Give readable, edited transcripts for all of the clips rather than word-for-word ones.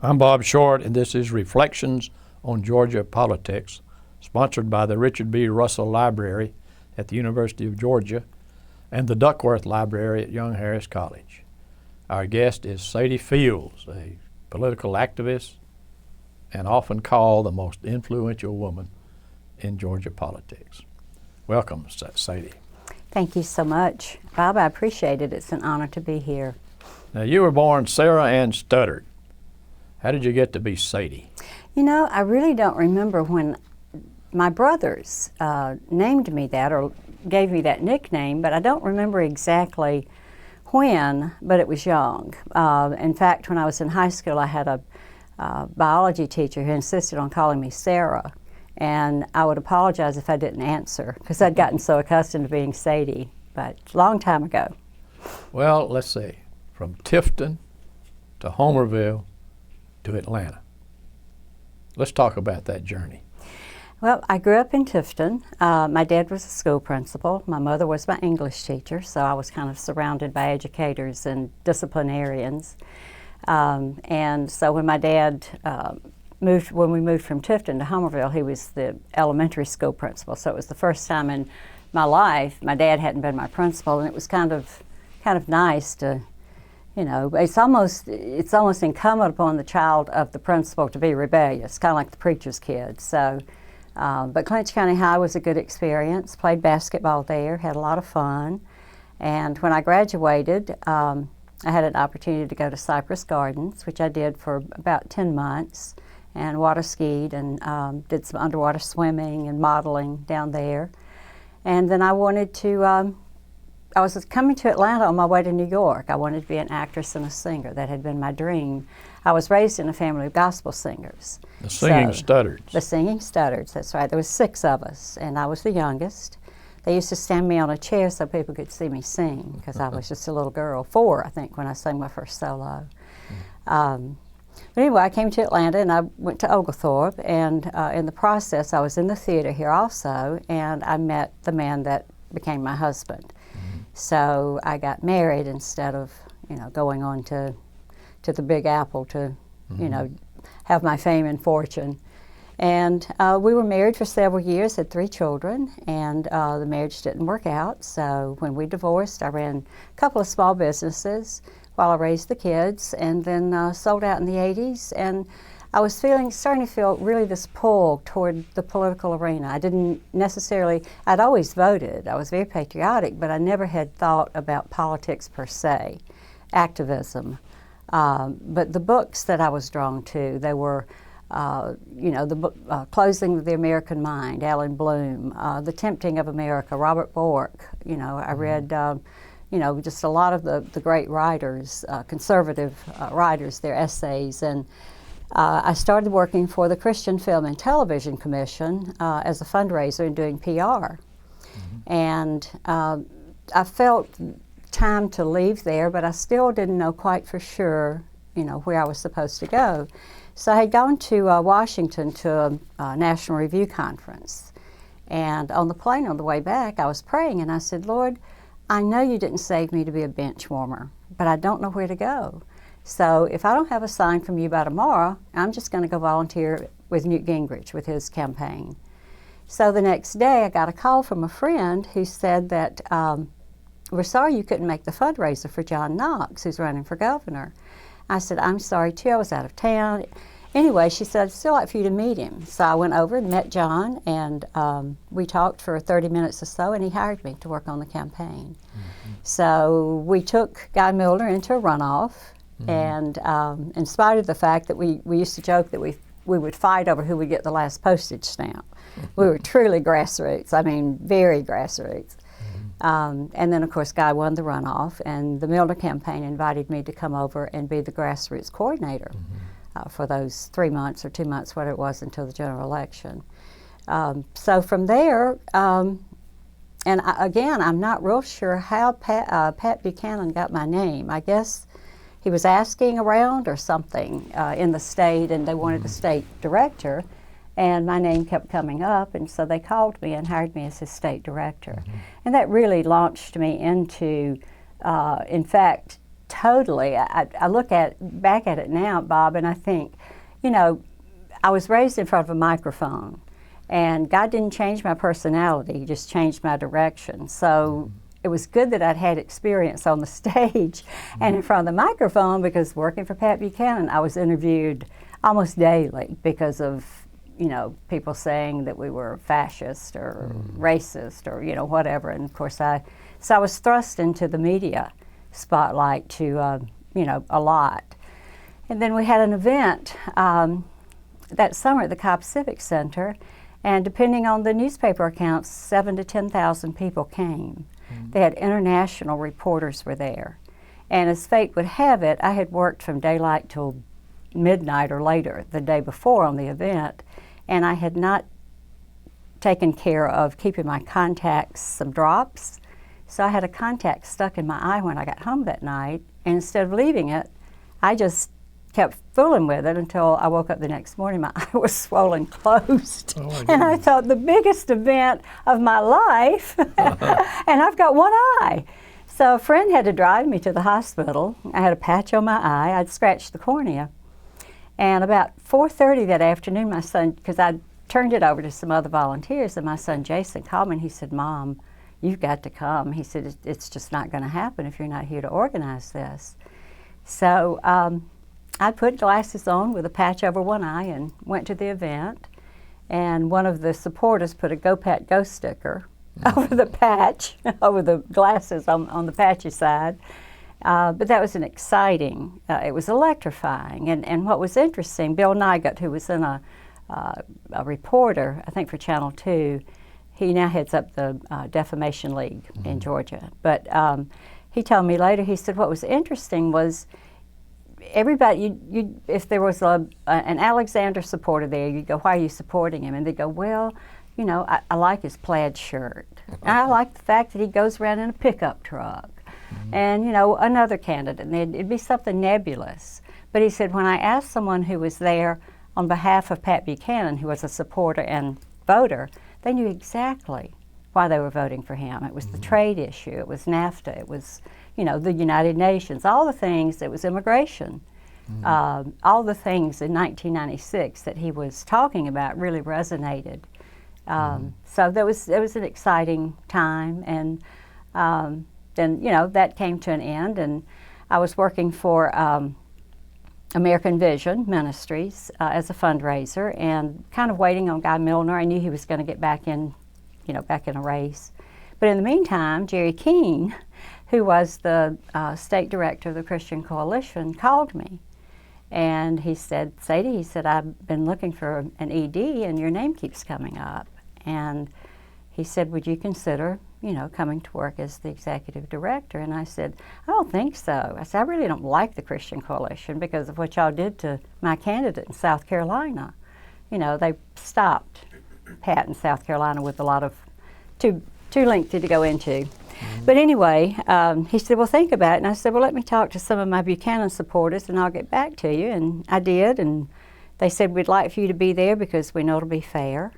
I'm Bob Short, and this is Reflections on Georgia Politics, sponsored by the Richard B. Russell Library at the University of Georgia and the Duckworth Library at Young Harris College. Our guest is Sadie Fields, a political activist and often called the most influential woman in Georgia politics. Welcome, Sadie. Thank you so much, Bob. I appreciate it. It's an honor to be here. Now, you were born Sarah Ann Studdard. How did you get to be Sadie? You know, I really don't remember when my brothers named me that or gave me that nickname, but I don't remember exactly when, but it was young. In fact, when I was in high school, I had a biology teacher who insisted on calling me Sarah, and I would apologize if I didn't answer because I'd gotten so accustomed to being Sadie, but a long time ago. Well, let's see, from Tifton to Homerville to Atlanta. Let's talk about that journey. Well, I grew up in Tifton. My dad was a school principal. My mother was my English teacher, so I was kind of surrounded by educators and disciplinarians. And so when my dad when we moved from Tifton to Homerville, he was the elementary school principal. So it was the first time in my life my dad hadn't been my principal, and it was kind of nice to, you know, it's almost incumbent upon the child of the principal to be rebellious, kind of like the preacher's kid. So, but Clinch County High was a good experience. Played basketball there, had a lot of fun, and when I graduated, I had an opportunity to go to Cypress Gardens, which I did for about 10 months, and water skied and did some underwater swimming and modeling down there. And then I wanted to, I was coming to Atlanta on my way to New York. I wanted to be an actress and a singer. That had been my dream. I was raised in a family of gospel singers. The Singing Studdards. The Singing Studdards, that's right. There was 6 of us, and I was the youngest. They used to stand me on a chair so people could see me sing because I was just a little girl, 4, I think, when I sang my first solo. But anyway, I came to Atlanta and I went to Oglethorpe, and in the process I was in the theater here also, and I met the man that became my husband. So I got married instead of, you know, going on to the Big Apple to, you know, have my fame and fortune. And we were married for several years, had 3 children, and the marriage didn't work out. So when we divorced, I ran a couple of small businesses while I raised the kids, and then sold out in the 80s. And I was starting to feel really this pull toward the political arena. I didn't necessarily, I'd always voted. I was very patriotic, but I never had thought about politics per se, activism. But the books that I was drawn to, they were, you know, the book Closing the American Mind, Alan Bloom, The Tempting of America, Robert Bork. You know, I read, you know, just a lot of the great writers, conservative writers, their essays. And I started working for the Christian Film and Television Commission as a fundraiser and doing PR. And I felt time to leave there, but I still didn't know quite for sure, you know, where I was supposed to go. So I had gone to Washington to a National Review Conference. And on the plane on the way back, I was praying and I said, Lord, I know you didn't save me to be a bench warmer, but I don't know where to go. So if I don't have a sign from you by tomorrow, I'm just going to go volunteer with Newt Gingrich with his campaign. So the next day I got a call from a friend who said that we're sorry you couldn't make the fundraiser for John Knox, who's running for governor. I said, I'm sorry too, I was out of town. Anyway, she said, I'd still like for you to meet him. So I went over and met John, and we talked for 30 minutes or so, and he hired me to work on the campaign. So we took Guy Millner into a runoff, and in spite of the fact that we used to joke that we would fight over who would get the last postage stamp. We were truly grassroots, I mean, very grassroots. And then, of course, Guy won the runoff, and the Millner campaign invited me to come over and be the grassroots coordinator for those 3 months or 2 months, whatever it was, until the general election. So from there, and again, I'm not real sure how Pat Buchanan got my name. I guess he was asking around or something in the state, and they wanted a state director, and my name kept coming up, and so they called me and hired me as his state director. And that really launched me into, in fact, totally. I look back at it now, Bob, and I think, you know, I was raised in front of a microphone, and God didn't change my personality, He just changed my direction. So it was good that I'd had experience on the stage and in front of the microphone, because working for Pat Buchanan, I was interviewed almost daily because of, you know, people saying that we were fascist or racist or, you know, whatever. And of course I was thrust into the media spotlight to, you know, a lot. And then we had an event that summer at the Cobb Civic Center, and depending on the newspaper accounts, 7,000 to 10,000 people came. They had international reporters were there. And as fate would have it, I had worked from daylight till midnight or later the day before on the event, and I had not taken care of keeping my contacts some drops. So I had a contact stuck in my eye when I got home that night, and instead of leaving it, I just kept fooling with it until I woke up the next morning. My eye was swollen closed. Oh, and I thought, the biggest event of my life, and I've got one eye. So a friend had to drive me to the hospital. I had a patch on my eye. I'd scratched the cornea. And about 4:30 that afternoon, my son, because I turned it over to some other volunteers, and my son Jason called me and he said, "Mom, you've got to come." He said, "It's just not going to happen if you're not here to organize this." So I put glasses on with a patch over one eye and went to the event. And one of the supporters put a Go Pat Go sticker over the patch, over the glasses on the patchy side. But that was an exciting, it was electrifying. And what was interesting, Bill Nygut, who was in a reporter, I think for Channel 2, he now heads up the Defamation League in Georgia. But he told me later, he said what was interesting was everybody, if there was an Alexander supporter there, you'd go, "Why are you supporting him?" And they'd go, "Well, you know, I like his plaid shirt. And I like the fact that he goes around in a pickup truck." And, you know, another candidate, and it'd be something nebulous. But he said, when I asked someone who was there on behalf of Pat Buchanan, who was a supporter and voter, they knew exactly why they were voting for him. It was the trade issue, it was NAFTA, it was, you know, the United Nations, all the things, it was immigration. All the things in 1996 that he was talking about really resonated. So there was an exciting time, and then, you know, that came to an end, and I was working for American Vision Ministries as a fundraiser, and kind of waiting on Guy Millner. I knew he was going to get back in, you know, back in a race. But in the meantime, Jerry Keene, who was the state director of the Christian Coalition, called me. And he said, "Sadie," he said, "I've been looking for an ED and your name keeps coming up." And he said, "Would you consider, you know, coming to work as the executive director?" And I said, "I don't think so." I said, "I really don't like the Christian Coalition because of what y'all did to my candidate in South Carolina. You know, they stopped Pat in South Carolina with a lot of, too lengthy to go into." But anyway, he said, "Well, think about it." And I said, "Well, let me talk to some of my Buchanan supporters and I'll get back to you." And I did, and they said, "We'd like for you to be there because we know it'll be fair."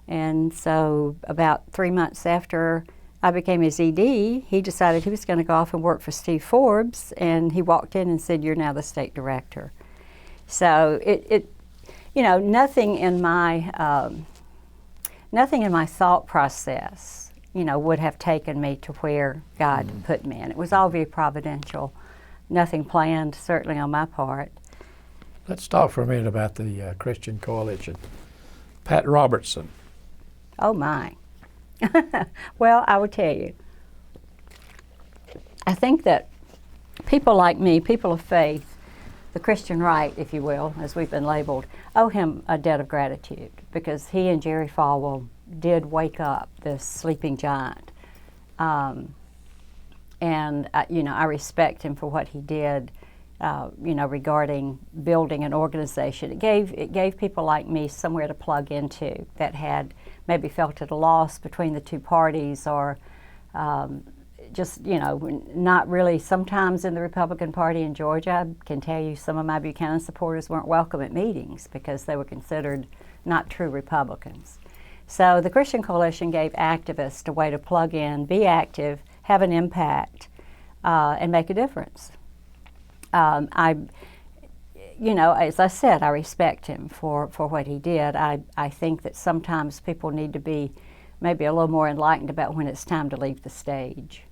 And so about 3 months after I became his ED, he decided he was going to go off and work for Steve Forbes, and he walked in and said, "You're now the state director." So it you know, nothing in my thought process, you know, would have taken me to where God put me. And it was all very providential. Nothing planned, certainly on my part. Let's talk for a minute about the Christian Coalition. Pat Robertson. Oh my. Well, I will tell you, I think that people like me, people of faith, the Christian right, if you will, as we've been labeled, owe him a debt of gratitude, because he and Jerry Falwell did wake up this sleeping giant. And you know, I respect him for what he did, you know, regarding building an organization. It gave people like me somewhere to plug into that had maybe felt at a loss between the two parties, or just, you know, not really. Sometimes in the Republican Party in Georgia, I can tell you some of my Buchanan supporters weren't welcome at meetings because they were considered not true Republicans. So the Christian Coalition gave activists a way to plug in, be active, have an impact, and make a difference. I, you know, as I said, I respect him for what he did. I think that sometimes people need to be maybe a little more enlightened about when it's time to leave the stage.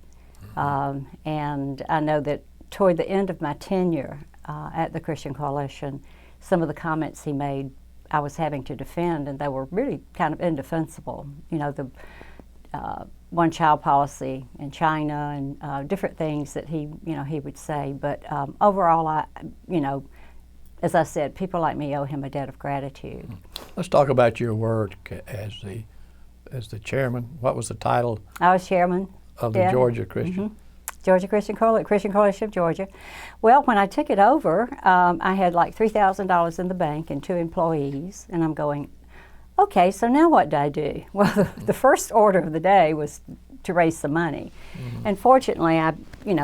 And I know that toward the end of my tenure at the Christian Coalition, some of the comments he made I was having to defend, and they were really kind of indefensible. You know, the one-child policy in China and different things that he would say. But overall, you know, as I said, people like me owe him a debt of gratitude. Let's talk about your work as the chairman. What was the title? I was chairman of the Georgia Christian. Georgia Christian Coalition of Georgia. Well, when I took it over, I had like $3,000 in the bank and 2 employees, and I'm going, okay, so now what do I do? Well, the first order of the day was to raise some money. And fortunately,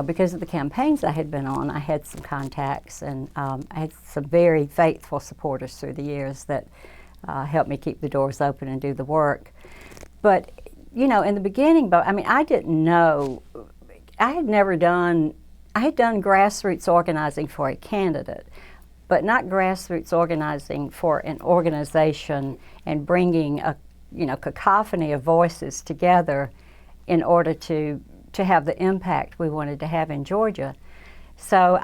because of the campaigns I had been on, I had some contacts, and I had some very faithful supporters through the years that helped me keep the doors open and do the work. But, you know, in the beginning, I didn't know. I had done grassroots organizing for a candidate, but not grassroots organizing for an organization and bringing a cacophony of voices together in order to have the impact we wanted to have in Georgia. So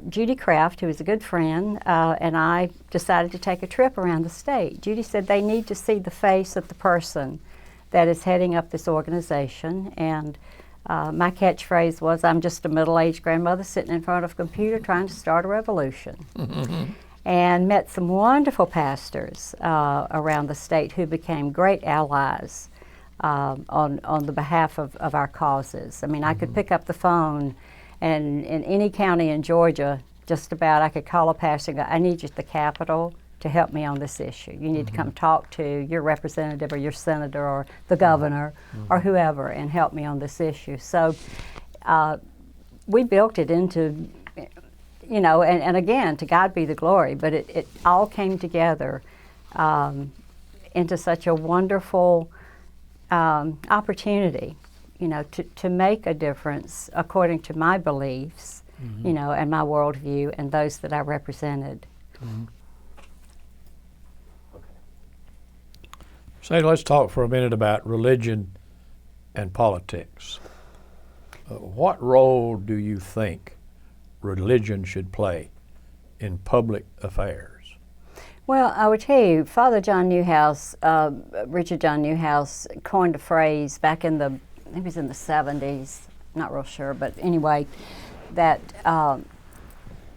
Judy Kraft, who was a good friend, and I decided to take a trip around the state. Judy said they need to see the face of the person that is heading up this organization, and my catchphrase was, I'm just a middle-aged grandmother sitting in front of a computer trying to start a revolution. And met some wonderful pastors around the state who became great allies on the behalf of our causes. I mean, I could pick up the phone, and in any county in Georgia, just about, I could call a pastor and go, I need you at the Capitol to help me on this issue. You need to come talk to your representative or your senator or the governor or whoever and help me on this issue. So we built it into, you know, and again, to God be the glory, but it all came together into such a wonderful opportunity, you know, to make a difference according to my beliefs, you know, and my worldview and those that I represented. Sadie, let's talk for a minute about religion and politics. What role do you think religion should play in public affairs? Well, I would tell you, Father John Newhouse, Richard John Newhouse, coined a phrase back in I think it was in the 70s, not real sure, but anyway, that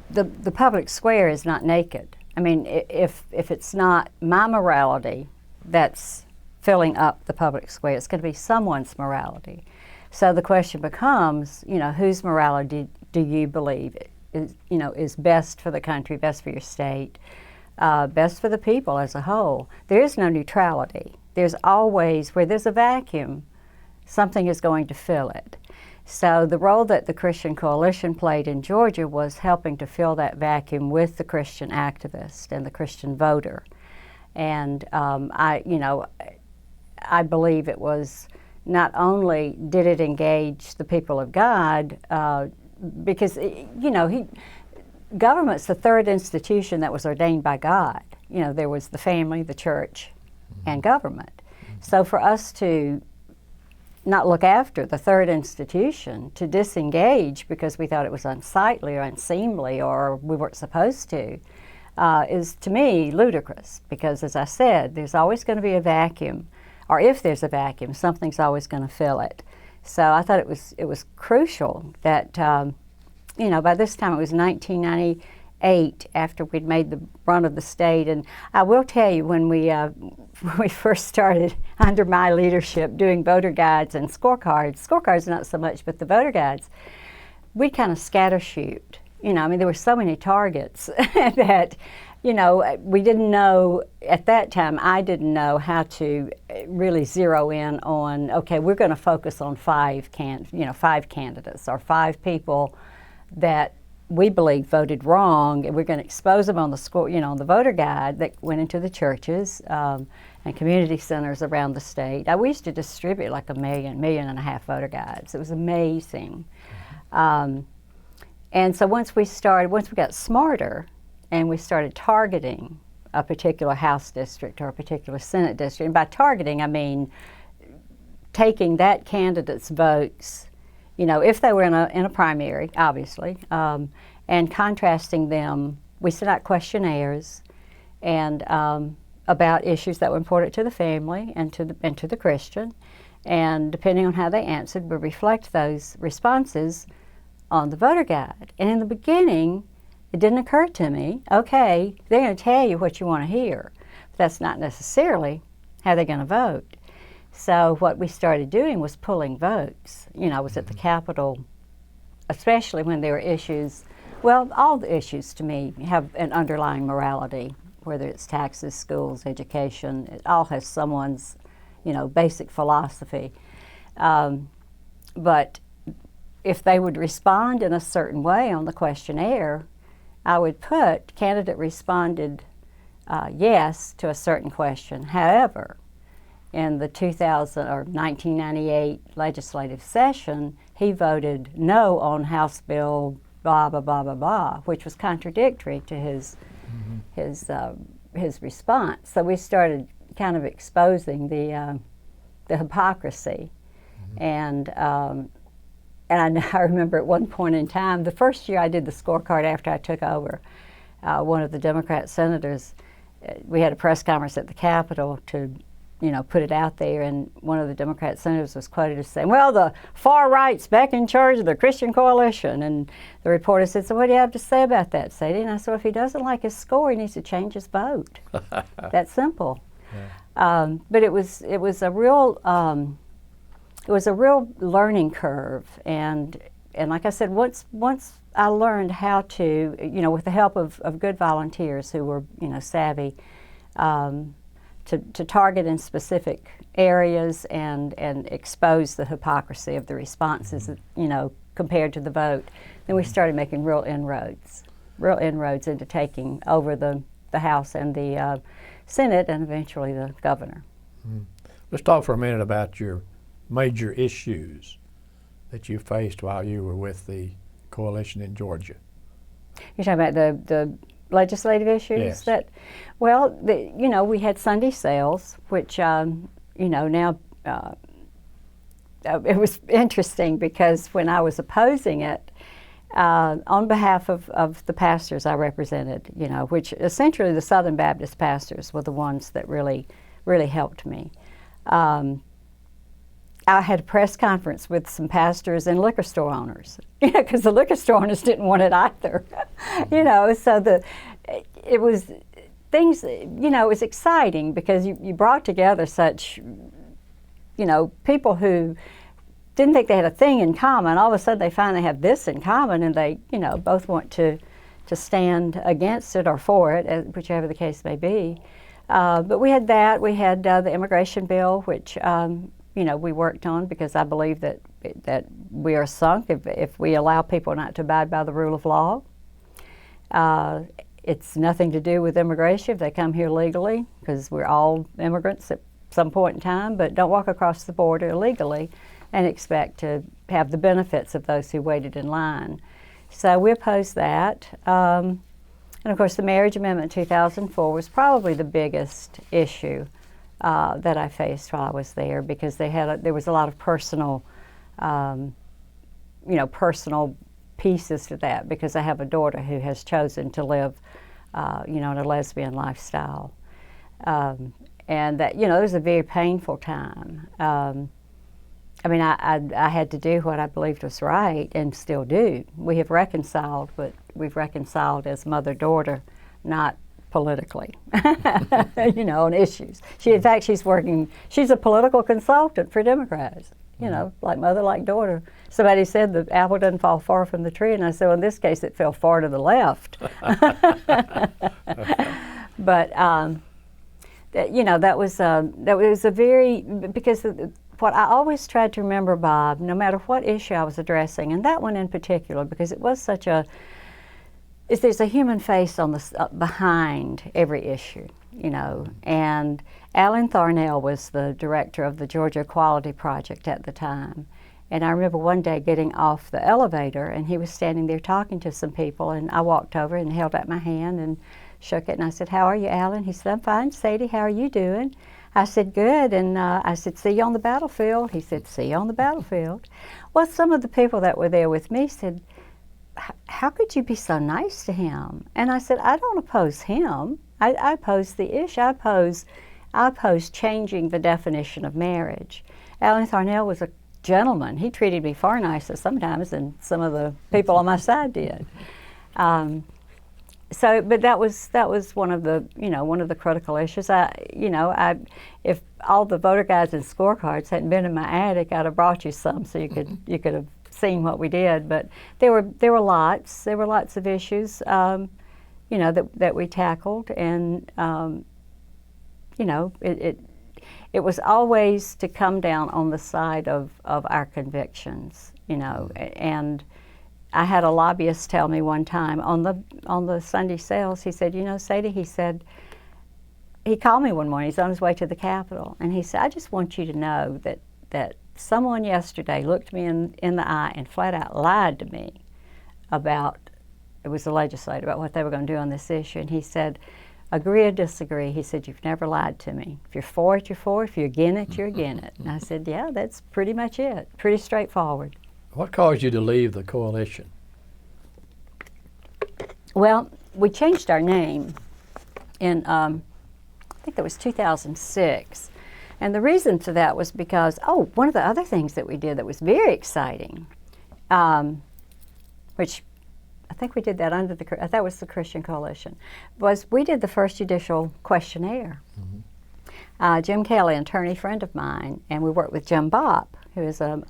the public square is not naked. I mean, if it's not my morality that's filling up the public square, it's going to be someone's morality. So the question becomes, you know, whose morality do you believe is best for the country, best for your state, best for the people as a whole? There is no neutrality. There's always, where there's a vacuum, something is going to fill it. So the role that the Christian Coalition played in Georgia was helping to fill that vacuum with the Christian activist and the Christian voter. And I believe it was, not only did it engage the people of God, because, you know, government's the third institution that was ordained by God. You know, there was the family, the church, and government. So for us to not look after the third institution, to disengage because we thought it was unsightly or unseemly or we weren't supposed to, is to me ludicrous, because as I said, there's always going to be a vacuum, or if there's a vacuum, something's always going to fill it. So I thought it was crucial that, you know, by this time it was 1998 after we'd made the run of the state. And I will tell you, when we first started under my leadership doing voter guides and scorecards not so much, but the voter guides, we'd kind of scattershoot. You know, I mean, there were so many targets that, you know, we didn't know, at that time, I didn't know how to really zero in on, okay, we're going to focus on 5 candidates or 5 people that we believe voted wrong, and we're going to expose them on the score, you know, on the voter guide that went into the churches and community centers around the state. We used to distribute like 1.5 million voter guides. It was amazing. And so once we got smarter and we started targeting a particular House district or a particular Senate district, and by targeting I mean taking that candidate's votes, if they were in a primary, obviously, and contrasting them. We sent out questionnaires and about issues that were important to the family and to the Christian, and depending on how they answered, we reflect those responses on the voter guide. And in the beginning, it didn't occur to me, okay, they're going to tell you what you want to hear, but that's not necessarily how they're going to vote. So what we started doing was pulling votes. I was at the Capitol, especially when there were issues. Well, all the issues to me have an underlying morality, whether it's taxes, schools, education. It all has someone's, basic philosophy. But if they would respond in a certain way on the questionnaire, I would put candidate responded yes to a certain question. However, in the 1998 legislative session, he voted no on House Bill blah, blah, blah, blah, blah, which was contradictory to his response. So we started kind of exposing the hypocrisy. And I remember at one point in time, the first year I did the scorecard after I took over, one of the Democrat senators, we had a press conference at the Capitol to put it out there, and one of the Democrat senators was quoted as saying, well, the far right's back in charge of the Christian coalition. And the reporter said, so what do you have to say about that, Sadie? And I said, well, if he doesn't like his score, he needs to change his vote. That's simple. Yeah. But it was a real learning curve, and like I said, once I learned how to, with the help of good volunteers who were, savvy, to target in specific areas and expose the hypocrisy of the responses, compared to the vote, then we started making real inroads into taking over the House and the Senate and eventually the governor. Let's talk for a minute about your major issues that you faced while you were with the coalition in Georgia. You're talking about the legislative issues? Yes. We had Sunday sales, which, now, it was interesting because when I was opposing it, on behalf of the pastors I represented, which essentially the Southern Baptist pastors were the ones that really, really helped me. I had a press conference with some pastors and liquor store owners, because the liquor store owners didn't want it either. So it was things, it was exciting because you brought together such, people who didn't think they had a thing in common. All of a sudden they find they have this in common, and they, both want to stand against it or for it, whichever the case may be. But we had that. We had the immigration bill, which we worked on because I believe that we are sunk if we allow people not to abide by the rule of law. It's nothing to do with immigration if they come here legally, because we're all immigrants at some point in time, but don't walk across the border illegally and expect to have the benefits of those who waited in line. So we opposed that. And of course the marriage amendment in 2004 was probably the biggest issue that I faced while I was there, because there was a lot of personal, personal pieces to that, because I have a daughter who has chosen to live, in a lesbian lifestyle. And that, it was a very painful time. I had to do what I believed was right and still do. We have reconciled, but we've reconciled as mother-daughter, not politically, on issues. In fact, she's a political consultant for Democrats, like mother, like daughter. Somebody said the apple doesn't fall far from the tree, and I said, well, in this case, it fell far to the left. But, that was a very, because what I always tried to remember, Bob, no matter what issue I was addressing, and that one in particular, because it was there's a human face on behind every issue, and Alan Thornell was the director of the Georgia Equality Project at the time, And I remember one day getting off the elevator, and he was standing there talking to some people, and I walked over and held out my hand and shook it, and I said, "How are you, Alan?" He said, "I'm fine. Sadie, how are you doing?" I said, "Good." And I said, "See you on the battlefield." He said, "See you on the battlefield." Well, some of the people that were there with me said, "How could you be so nice to him?" And I said, "I don't oppose him. I oppose the issue. I oppose changing the definition of marriage." Alan Thornell was a gentleman. He treated me far nicer sometimes than some of the people on my side did. But that was one of the critical issues. If all the voter guides and scorecards hadn't been in my attic, I'd have brought you some so you could have seen what we did. But there were lots of issues, that we tackled, and it was always to come down on the side of our convictions, and I had a lobbyist tell me one time on the Sunday sales, he said, Sadie, he said, he called me one morning, he's on his way to the Capitol, and he said, "I just want you to know that someone yesterday looked me in the eye and flat out lied to me about," it was the legislator, "about what they were going to do on this issue." And he said, "Agree or disagree," he said, "you've never lied to me. If you're for it, you're for it. If you're against it, you're against it." And I said, "Yeah, that's pretty much it. Pretty straightforward." What caused you to leave the coalition? Well, we changed our name in, I think that was 2006. And the reason for that was because, one of the other things that we did that was very exciting, which I think we did that that was the Christian Coalition, was we did the first judicial questionnaire. Mm-hmm. Jim Kelly, an attorney friend of mine, and we worked with Jim Bopp, who is an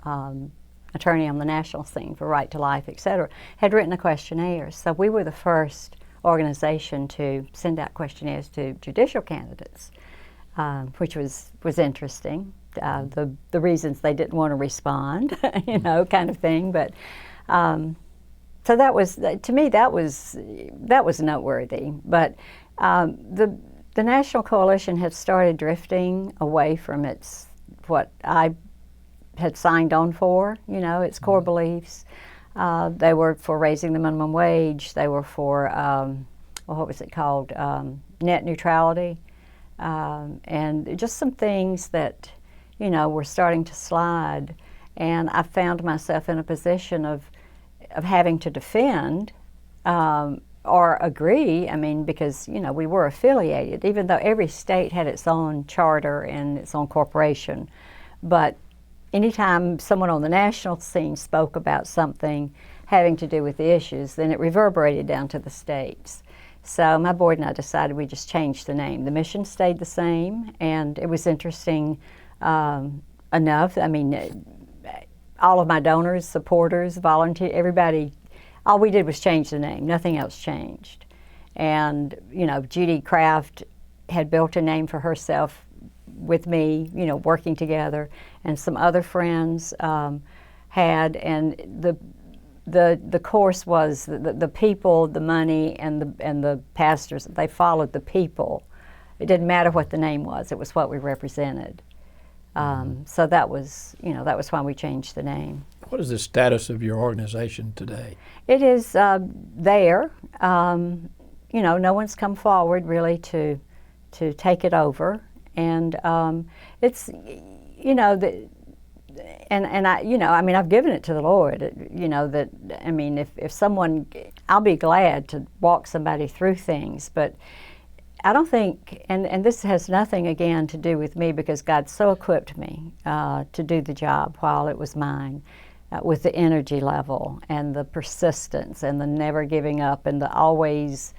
attorney on the national scene for Right to Life, et cetera, had written a questionnaire. So we were the first organization to send out questionnaires to judicial candidates, which was interesting. The reasons they didn't want to respond, kind of thing. But so that was, to me, that was noteworthy. But the National Coalition had started drifting away from what I had signed on for, its core beliefs. They were for raising the minimum wage. They were for, what was it called, net neutrality. And just some things that, were starting to slide. And I found myself in a position of having to defend or agree, because, we were affiliated, even though every state had its own charter and its own corporation. But anytime someone on the national scene spoke about something having to do with the issues, then it reverberated down to the states. So my board and I decided we just changed the name. The mission stayed the same, and it was interesting enough. All of my donors, supporters, volunteers, everybody, all we did was change the name. Nothing else changed. And, Judy Kraft had built a name for herself with me, working together, and some other friends had, and the course was the people, the money, and the pastors. They followed the people. It didn't matter what the name was; it was what we represented. So that was why we changed the name. What is the status of your organization today? It is there. No one's come forward really to take it over. And it's, I've given it to the Lord, if someone, I'll be glad to walk somebody through things, but I don't think, and this has nothing again to do with me, because God so equipped me to do the job while it was mine, with the energy level and the persistence and the never giving up and the always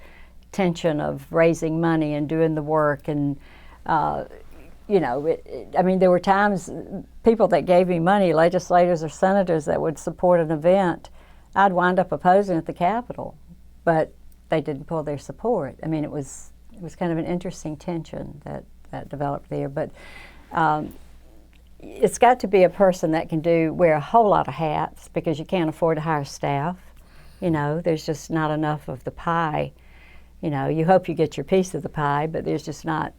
tension of raising money and doing the work. And there were times people that gave me money, legislators or senators that would support an event, I'd wind up opposing at the Capitol, but they didn't pull their support. It was kind of an interesting tension that developed there. But it's got to be a person that can wear a whole lot of hats, because you can't afford to hire staff. There's just not enough of the pie. You hope you get your piece of the pie, but there's just not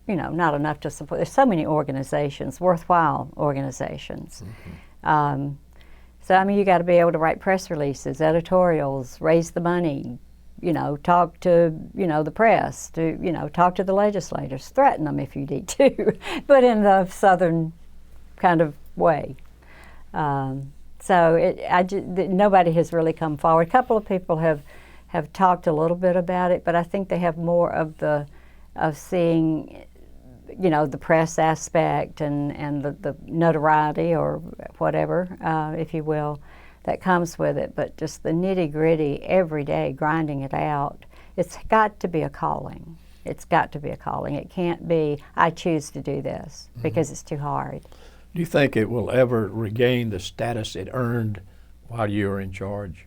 not enough to support. There's so many organizations, worthwhile organizations. Mm-hmm. So, I mean, you got to be able to write press releases, editorials, raise the money, talk to, the press, to, talk to the legislators, threaten them if you need to, but in the Southern kind of way. Nobody has really come forward. A couple of people have talked a little bit about it, but I think they have more of seeing, the press aspect and the notoriety or whatever, if you will, that comes with it. But just the nitty-gritty, every day, grinding it out, it's got to be a calling. It's got to be a calling. It can't be, I choose to do this, because it's too hard. Do you think it will ever regain the status it earned while you were in charge?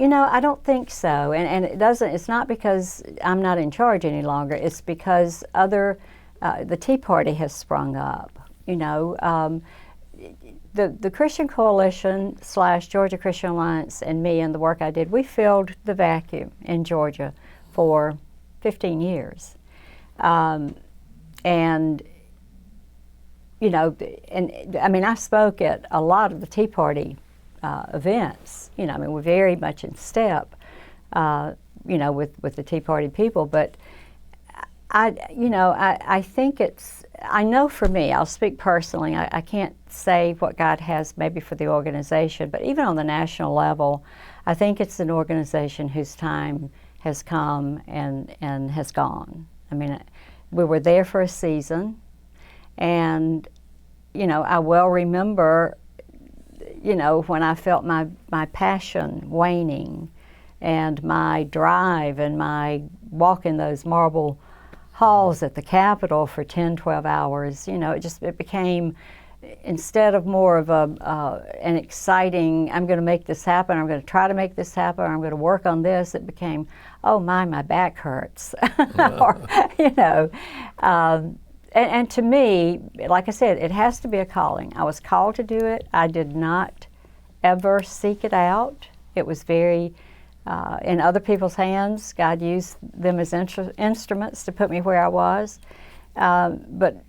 I don't think so, and it doesn't. It's not because I'm not in charge any longer. It's because the Tea Party has sprung up. The Christian Coalition / Georgia Christian Alliance and me and the work I did, we filled the vacuum in Georgia for 15 years, and I spoke at a lot of the Tea Party events. We're very much in step, with the Tea Party people. But I think I know for me, I'll speak personally, I can't say what God has maybe for the organization, but even on the national level, I think it's an organization whose time has come and has gone. We were there for a season, and I well remember when I felt my passion waning and my drive and my walking those marble halls at the Capitol for 10, 12 hours, it became, instead of more of an exciting, I'm going to make this happen, I'm going to try to make this happen, I'm going to work on this, it became, oh my back hurts. And to me, like I said, it has to be a calling. I was called to do it. I did not ever seek it out. It was very in other people's hands. God used them as instruments to put me where I was. But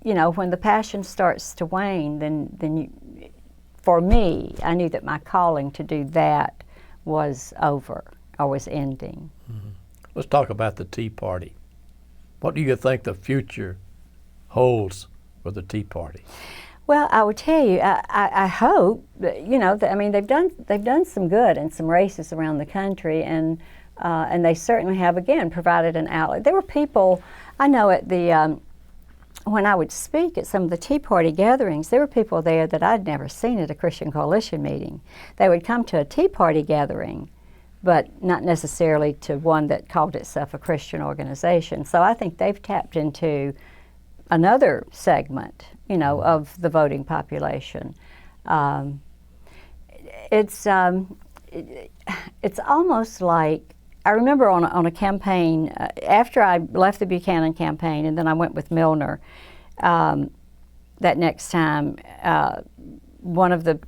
when the passion starts to wane, then for me, I knew that my calling to do that was over or was ending. Mm-hmm. Let's talk about the Tea Party. What do you think the future holds for the Tea Party? Well, I would tell you, I hope that, they've done some good in some races around the country, and they certainly have, again, provided an outlet. There were people, I know at the when I would speak at some of the Tea Party gatherings, there were people there that I'd never seen at a Christian Coalition meeting. They would come to a Tea Party gathering, but not necessarily to one that called itself a Christian organization. So I think they've tapped into another segment, of the voting population. It's almost like, I remember on a campaign, after I left the Buchanan campaign, and then I went with Millner that next time, one of the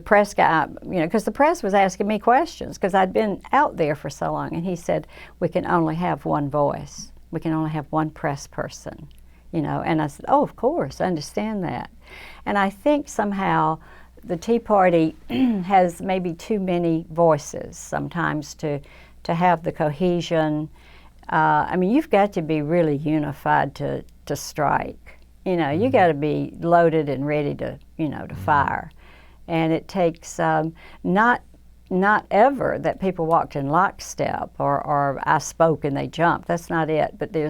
press guy, because the press was asking me questions, because I'd been out there for so long, and he said, we can only have one voice. We can only have one press person. And I said, oh, of course, I understand that. And I think somehow the Tea Party has maybe too many voices sometimes to have the cohesion. You've got to be really unified to strike. You got to be loaded and ready to fire. And it takes not ever that people walked in lockstep or I spoke and they jumped. That's not it. But there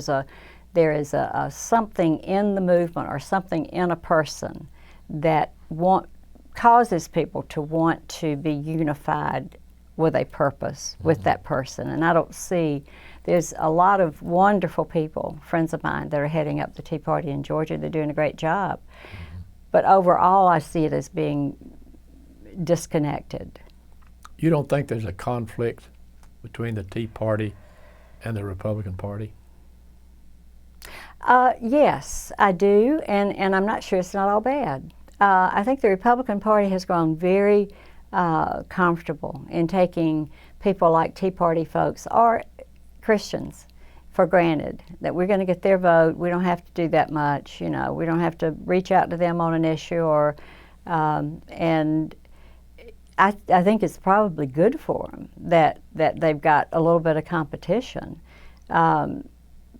is a something in the movement or something in a person that causes people to want to be unified with a purpose with that person. And I don't see, there's a lot of wonderful people, friends of mine, that are heading up the Tea Party in Georgia. They're doing a great job. But overall, I see it as being disconnected. You don't think there's a conflict between the Tea Party and the Republican Party? Yes, I do, and I'm not sure it's not all bad. I think the Republican Party has grown very comfortable in taking people like Tea Party folks or Christians for granted, that we're going to get their vote. We don't have to do that much, we don't have to reach out to them on an issue or And I think it's probably good for them that they've got a little bit of competition,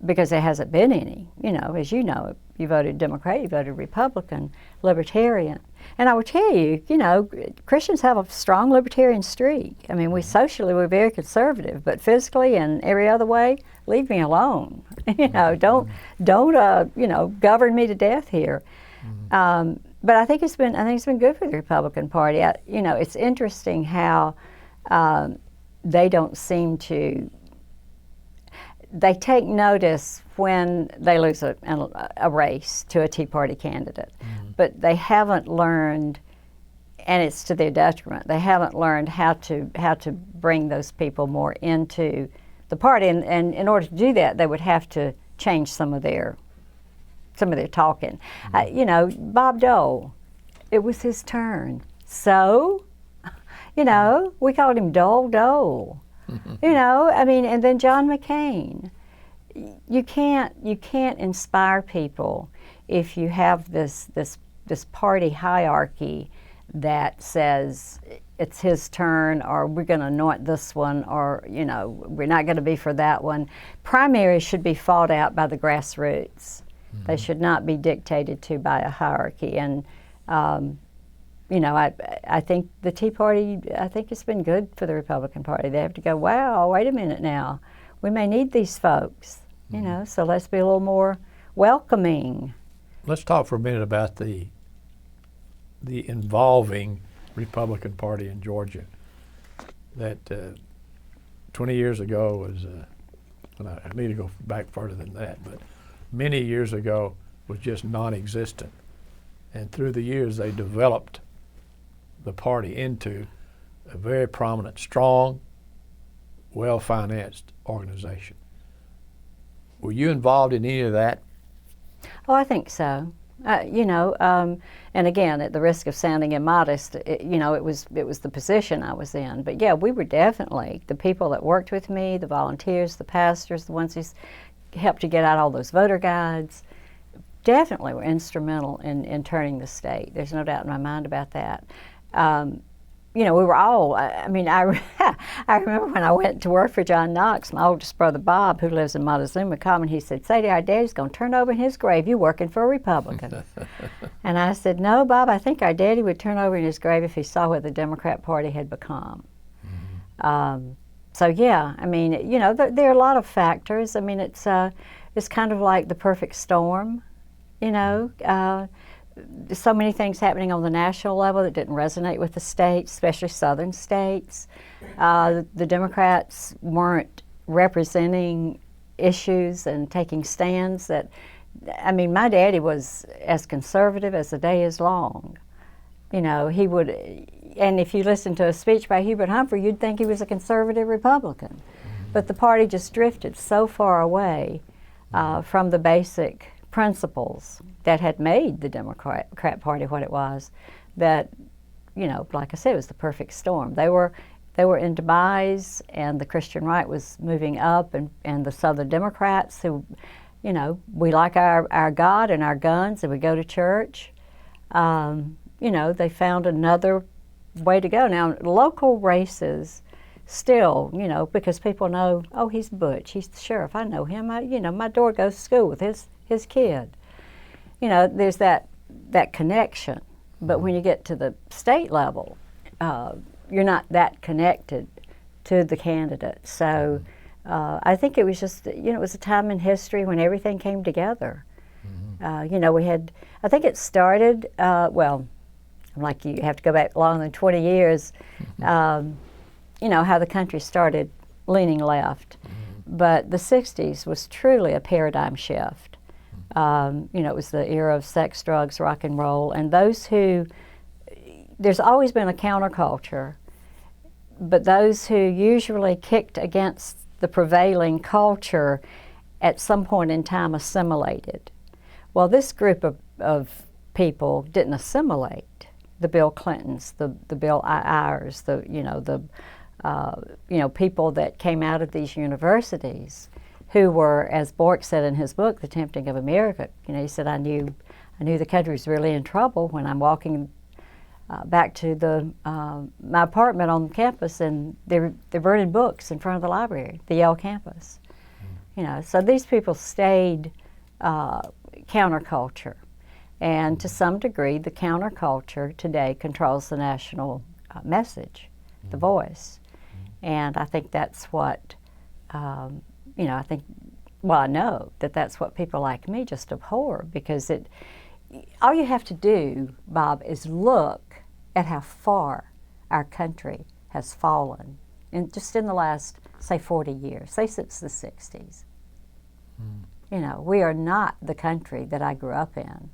because there hasn't been any. As you know, you voted Democrat, you voted Republican, Libertarian. And I will tell you, Christians have a strong libertarian streak. I mean, socially we're very conservative, but physically and every other way, leave me alone. Don't govern me to death here. But I think it's been good for the Republican Party. It's interesting how they don't seem to. They take notice when they lose a race to a Tea Party candidate, but they haven't learned, and it's to their detriment. They haven't learned how to bring those people more into the party, and in order to do that, they would have to change some of their talking. Bob Dole, it was his turn. So, we called him Dole. And then John McCain. You can't inspire people if you have this party hierarchy that says it's his turn, or we're going to anoint this one, or we're not going to be for that one. Primaries should be fought out by the grassroots. They should not be dictated to by a hierarchy. And I think the Tea Party, I think it's been good for the Republican Party. They have to go, wow, wait a minute now. We may need these folks, so let's be a little more welcoming. Let's talk for a minute about the involving Republican Party in Georgia. That 20 years ago was, I need to go back further than that, but many years ago was just non-existent. And through the years, they developed the party into a very prominent, strong, well-financed organization. Were you involved in any of that? Oh, I think so. And again, at the risk of sounding immodest, it was the position I was in. But yeah, we were definitely, the people that worked with me, the volunteers, the pastors, the ones who helped to get out all those voter guides, definitely were instrumental in turning the state. There's no doubt in my mind about that. We were all, I remember when I went to work for John Knox, my oldest brother Bob, who lives in Montezuma Common, he said, Sadie, our daddy's going to turn over in his grave. You working for a Republican. And I said, no, Bob, I think our daddy would turn over in his grave if he saw what the Democrat Party had become. So yeah, there are a lot of factors. It's kind of like the perfect storm, so many things happening on the national level that didn't resonate with the states, especially southern states. The Democrats weren't representing issues and taking stands that, my daddy was as conservative as the day is long. He would, and if you listen to a speech by Hubert Humphrey, you'd think he was a conservative Republican. But the party just drifted so far away from the basic principles that had made the Democrat Party what it was, that, like I said, it was the perfect storm. They were in demise, and the Christian right was moving up, and the Southern Democrats, who, we like our God and our guns, and we go to church, they found another way to go. Now, local races still, because people know, oh, he's Butch, he's the sheriff, I know him, my daughter goes to school with his kid. There's that connection. But when you get to the state level, you're not that connected to the candidate. So I think it was just, it was a time in history when everything came together. We had, I think it started, like you have to go back longer than 20 years, how the country started leaning left. But the 60s was truly a paradigm shift. It was the era of sex, drugs, rock and roll, and there's always been a counterculture, but those who usually kicked against the prevailing culture at some point in time assimilated. Well, this group of people didn't assimilate. The Bill Clintons, the Bill Ayers, people that came out of these universities, who were, as Bork said in his book, The Tempting of America. He said, I knew the country was really in trouble when I'm walking back to my apartment on campus, and they're burning books in front of the library, the Yale campus. You know, so these people stayed counterculture, and to some degree, the counterculture today controls the national message, the voice, and I think that's what you know. I know that that's what people like me just abhor, because all you have to do, Bob, is look at how far our country has fallen just in the last, say, 40 years, say since the 60s. You know, we are not the country that I grew up in.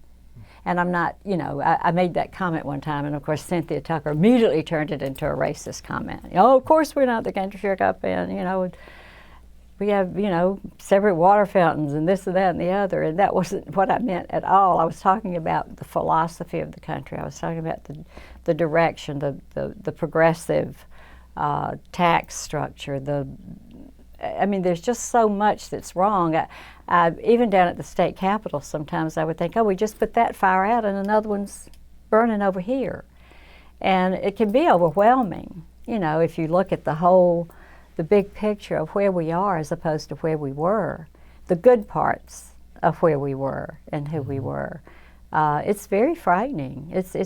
And I'm not, you know, I made that comment one time, and of course Cynthia Tucker immediately turned it into a racist comment. Oh, of course we're not the country you grew up in, you know. We have, you know, separate water fountains and this and that and the other, and that wasn't what I meant at all. I was talking about the philosophy of the country. I was talking about the direction, the progressive tax structure. I mean, there's just so much that's wrong. Even down at the state capitol, sometimes I would think, oh, we just put that fire out and another one's burning over here. And it can be overwhelming, you know, if you look at the big picture of where we are as opposed to where we were, the good parts of where we were and who we were. It's very frightening. It's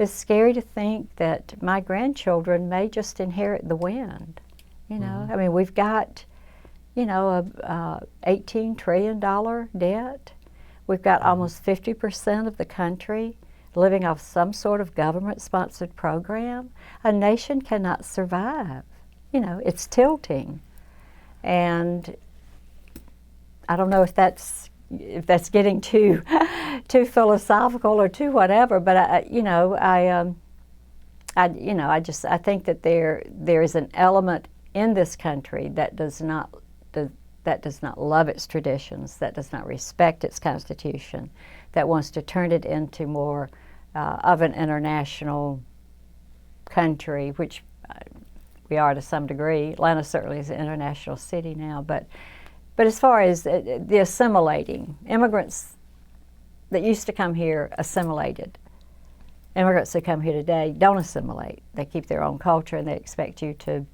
scary to think that my grandchildren may just inherit the wind. You know, I mean, we've got, you know, a $18 trillion debt. We've got almost 50% of the country living off some sort of government-sponsored program. A nation cannot survive. You know, it's tilting, and I don't know if that's getting too philosophical or too whatever. But I think that there is an element in this country that does not love its traditions, that does not respect its Constitution, that wants to turn it into more of an international country, which we are to some degree. Atlanta certainly is an international city now, but as far as the assimilating, immigrants that used to come here assimilated. Immigrants that come here today don't assimilate. They keep their own culture, and they expect you to,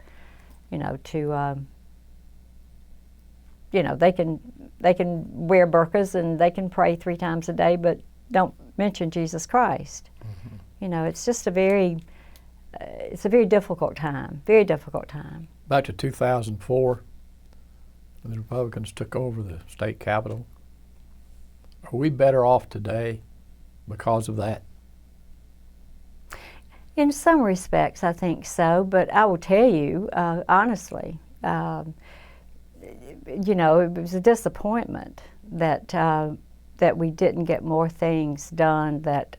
they can wear burqas and they can pray 3 times a day, but don't mention Jesus Christ. You know, it's just it's a very difficult time, very difficult time. Back to 2004, when the Republicans took over the state capitol. Are we better off today because of that? In some respects, I think so, but I will tell you, honestly, you know, it was a disappointment that we didn't get more things done that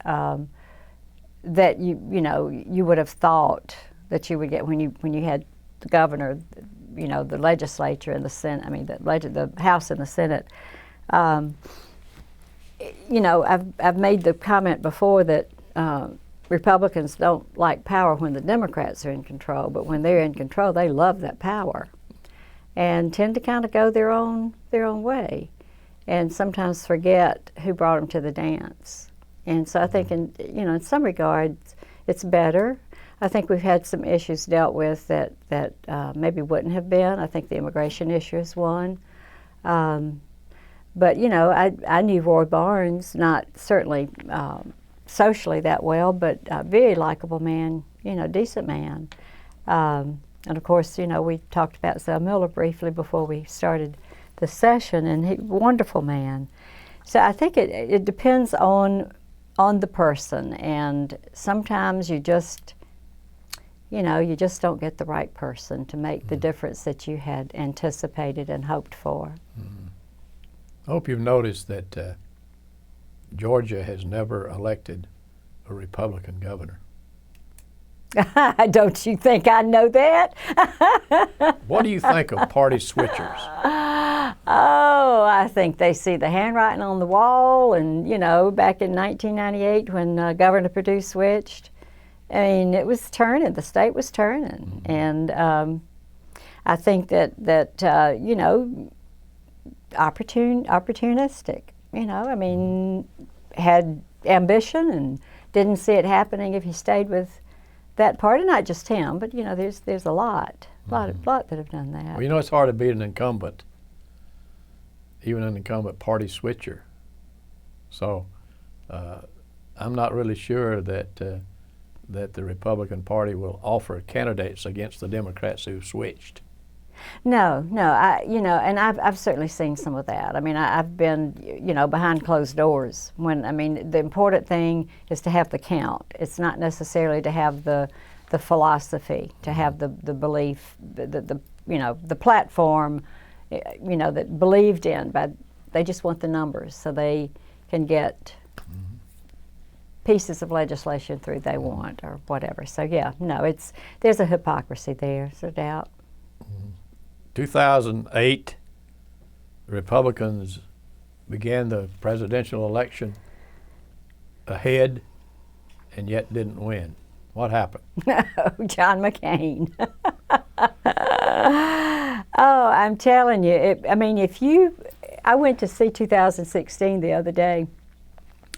you would have thought that you would get when you had the governor, you know, the legislature and the Senate. I mean, the House and the Senate. You know, I've made the comment before that Republicans don't like power when the Democrats are in control, but when they're in control, they love that power, and tend to kind of go their own way, and sometimes forget who brought them to the dance. And so I think, in some regards, it's better. I think we've had some issues dealt with that maybe wouldn't have been. I think the immigration issue is one. But, you know, I knew Roy Barnes, not certainly socially that well, but a very likable man, you know, decent man. And of course, you know, we talked about Zell Miller briefly before we started the session, and wonderful man. So I think it depends on the person, and sometimes you just don't get the right person to make the difference that you had anticipated and hoped for. I hope you've noticed that Georgia has never elected a Republican governor. Don't you think I know that? What do you think of party switchers? Oh, I think they see the handwriting on the wall, and, you know, back in 1998 when Governor Perdue switched, I mean, it was turning, the state was turning. And I think that you know, opportunistic, you know, I mean, had ambition and didn't see it happening if he stayed with that party. Not just him, but you know, there's a lot that have done that. Well, you know, it's hard to beat an incumbent, even an incumbent party switcher. So I'm not really sure that that the Republican Party will offer candidates against the Democrats who switched. No, you know, and I've certainly seen some of that. I mean, I've been, you know, behind closed doors. When, I mean, the important thing is to have the count. It's not necessarily to have the philosophy, to have the belief, the you know, the platform, you know, that believed in. But they just want the numbers so they can get pieces of legislation through they want or whatever. So yeah, no, there's a hypocrisy there, there's no doubt. 2008, the Republicans began the presidential election ahead and yet didn't win. What happened? John McCain. Oh, I'm telling you, I mean, I went to see 2016 the other day,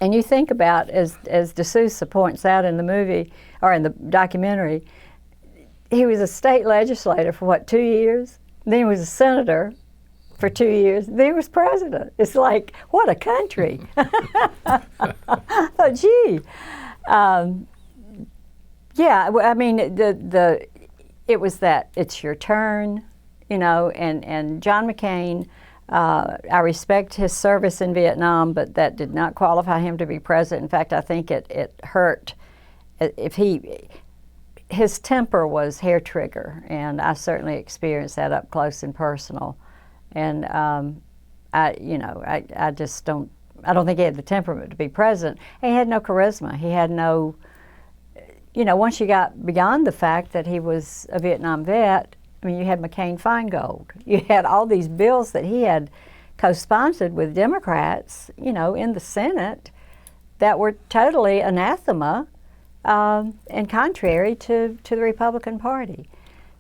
and you think about, as D'Souza points out in the movie, or in the documentary, he was a state legislator for what, 2 years? Then he was a senator for 2 years. Then he was president. It's like, what a country. I thought, gee. Yeah, I mean, it was that it's your turn, you know, and John McCain, I respect his service in Vietnam, but that did not qualify him to be president. In fact, I think it hurt if his temper was hair trigger, and I certainly experienced that up close and personal. And I don't think he had the temperament to be president. And he had no charisma. He had no, you know, once you got beyond the fact that he was a Vietnam vet, I mean, you had McCain-Feingold. You had all these bills that he had co-sponsored with Democrats, you know, in the Senate that were totally anathema and contrary to the Republican Party.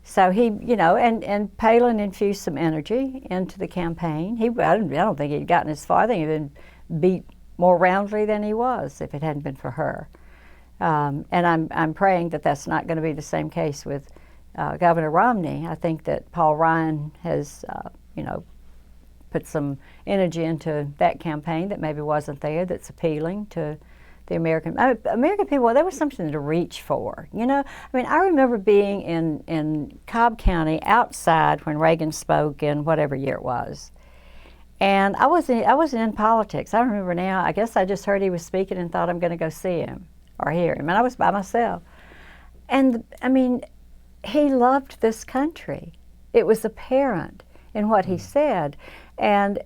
So he, you know, and Palin infused some energy into the campaign. I don't think he'd gotten as far. I think he'd been beat more roundly than he was if it hadn't been for her. And I'm praying that that's not going to be the same case with Governor Romney. I think that Paul Ryan has, you know, put some energy into that campaign that maybe wasn't there, that's appealing to the American people. There was something to reach for, you know. I mean, I remember being in Cobb County outside when Reagan spoke in whatever year it was. And I wasn't in politics. I remember now, I guess I just heard he was speaking and thought I'm going to go see him or hear him. And I was by myself. And I mean, he loved this country. It was apparent in what he said. And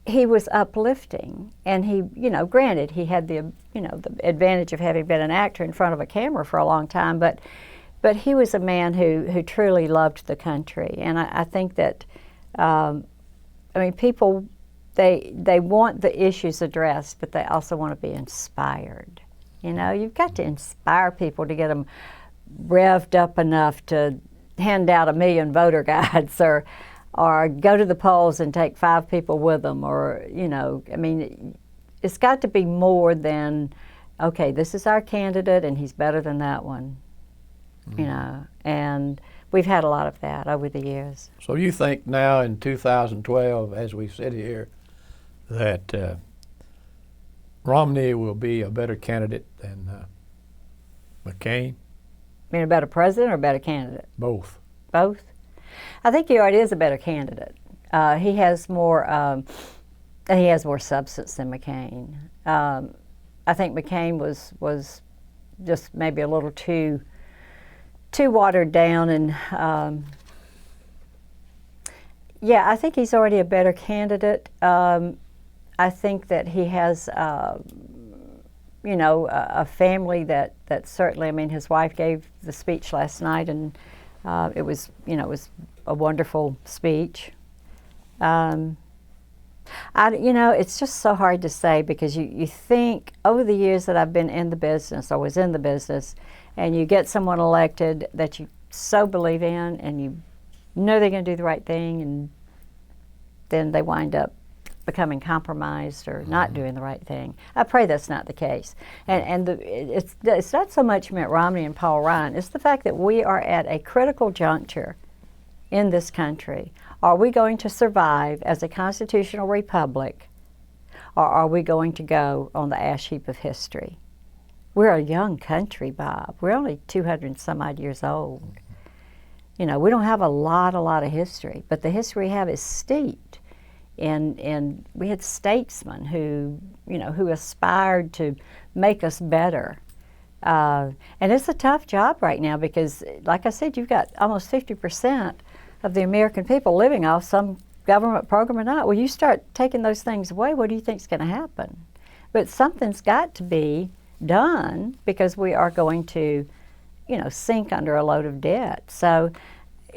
he was uplifting, and he, you know, granted he had the, you know, the advantage of having been an actor in front of a camera for a long time, but he was a man who truly loved the country. And I think that, I mean, people, they want the issues addressed, but they also want to be inspired. You know, you've got to inspire people to get them revved up enough to hand out 1 million voter guides or go to the polls and take 5 people with them, or, you know, I mean, it's got to be more than, okay, this is our candidate and he's better than that one, you know, and we've had a lot of that over the years. So you think now in 2012, as we sit here, that Romney will be a better candidate than McCain? I mean, a better president or a better candidate? Both. Both? I think he already is a better candidate. He has more substance than McCain. I think McCain was just maybe a little too watered down, and yeah, I think he's already a better candidate. I think that he has, you know, a family that certainly. I mean, his wife gave the speech last night, and it was, you know, it was a wonderful speech. You know, it's just so hard to say, because you think over the years that I've been in the business, or was in the business, and you get someone elected that you so believe in, and you know they're going to do the right thing, and then they wind up becoming compromised or not doing the right thing. I pray that's not the case. And it's not so much Mitt Romney and Paul Ryan. It's the fact that we are at a critical juncture in this country. Are we going to survive as a constitutional republic, or are we going to go on the ash heap of history? We're a young country, Bob. We're only 200 and some odd years old. You know, we don't have a lot of history, but the history we have is steeped. And we had statesmen who, you know, who aspired to make us better. And it's a tough job right now because, like I said, you've got almost 50% of the American people living off some government program or not. Well, you start taking those things away, what do you think is going to happen? But something's got to be done because we are going to, you know, sink under a load of debt. So,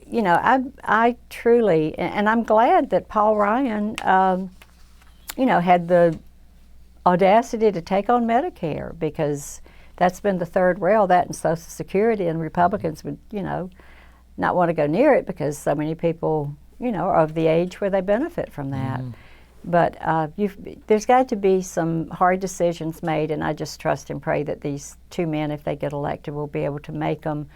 you know, I truly, and I'm glad that Paul Ryan, you know, had the audacity to take on Medicare, because that's been the third rail, that and Social Security, and Republicans would, you know, not want to go near it because so many people, you know, are of the age where they benefit from that. But there's got to be some hard decisions made, and I just trust and pray that these two men, if they get elected, will be able to make them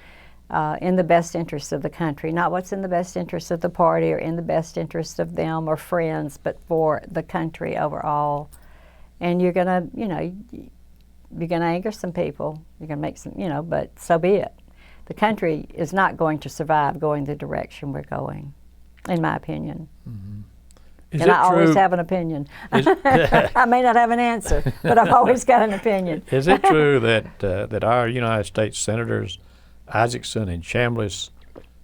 in the best interest of the country, not what's in the best interest of the party or in the best interest of them or friends, but for the country overall. And you're gonna, you know, you're gonna anger some people. You're gonna make some, you know, but so be it. The country is not going to survive going the direction we're going, in my opinion. And I always have an opinion. I may not have an answer, but I've always got an opinion. Is it true that our United States Senators Isaacson and Chambliss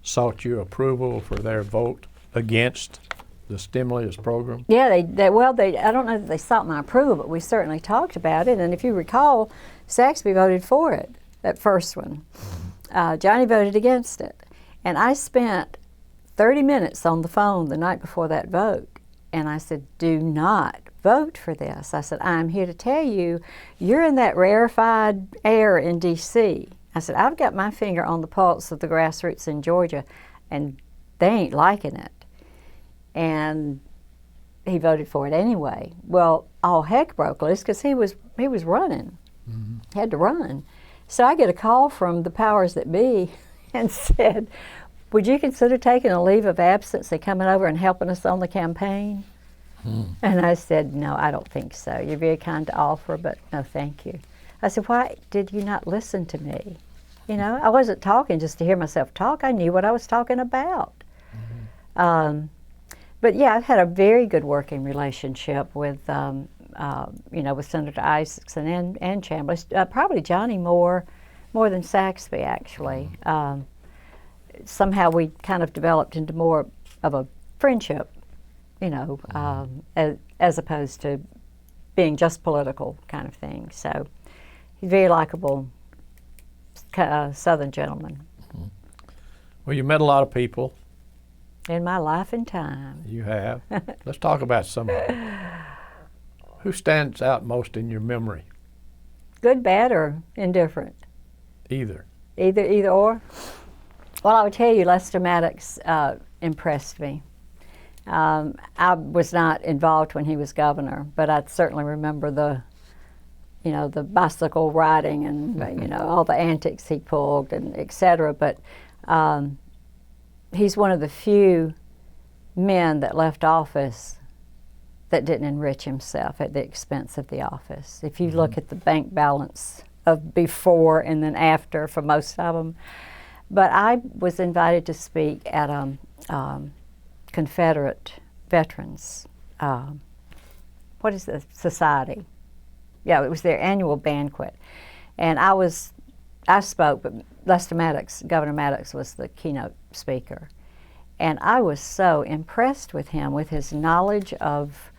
sought your approval for their vote against the stimulus program? Yeah, I don't know that they sought my approval, but we certainly talked about it. And if you recall, Saxby voted for it, that first one. Johnny voted against it. And I spent 30 minutes on the phone the night before that vote. And I said, do not vote for this. I said, I'm here to tell you, you're in that rarefied air in D.C. I said, I've got my finger on the pulse of the grassroots in Georgia, and they ain't liking it. And he voted for it anyway. Well, all heck broke loose because he was running. He had to run. So I get a call from the powers that be and said, would you consider taking a leave of absence and coming over and helping us on the campaign? And I said, no, I don't think so. You're very kind to offer, but no, thank you. I said, why did you not listen to me? You know, I wasn't talking just to hear myself talk. I knew what I was talking about. But yeah, I've had a very good working relationship with, you know, with Senator Isaacson and Chambliss. Probably Johnny more than Saxby, actually. Somehow we kind of developed into more of a friendship, you know, as opposed to being just political kind of thing. So he's a very likable Southern gentleman. Well, you met a lot of people. In my life and time. You have. Let's talk about some of them. Who stands out most in your memory? Good, bad, or indifferent? Either. Either or? Well, I would tell you, Lester Maddox impressed me. I was not involved when he was governor, but I certainly remember the bicycle riding and, you know, all the antics he pulled and et cetera. But he's one of the few men that left office that didn't enrich himself at the expense of the office. If you look at the bank balance of before and then after for most of them. But I was invited to speak at Confederate Veterans, what is the society? Yeah, it was their annual banquet. And I spoke, but Lester Maddox, Governor Maddox, was the keynote speaker. And I was so impressed with him, with his knowledge of,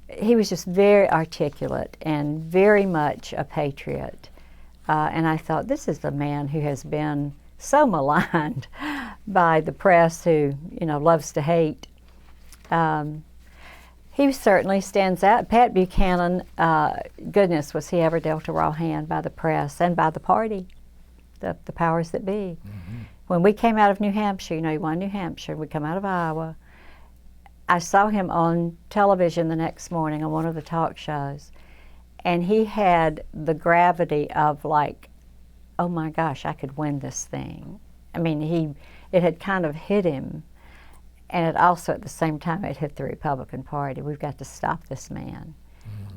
he was just very articulate and very much a patriot. And I thought, this is the man who has been so maligned by the press, who, you know, loves to hate. He certainly stands out. Pat Buchanan, goodness, was he ever dealt a raw hand by the press and by the party, the powers that be. When we came out of New Hampshire, you know, he won New Hampshire, we come out of Iowa, I saw him on television the next morning on one of the talk shows, and he had the gravity of like, oh my gosh, I could win this thing. I mean, it had kind of hit him, and it also at the same time it hit the Republican Party. We've got to stop this man.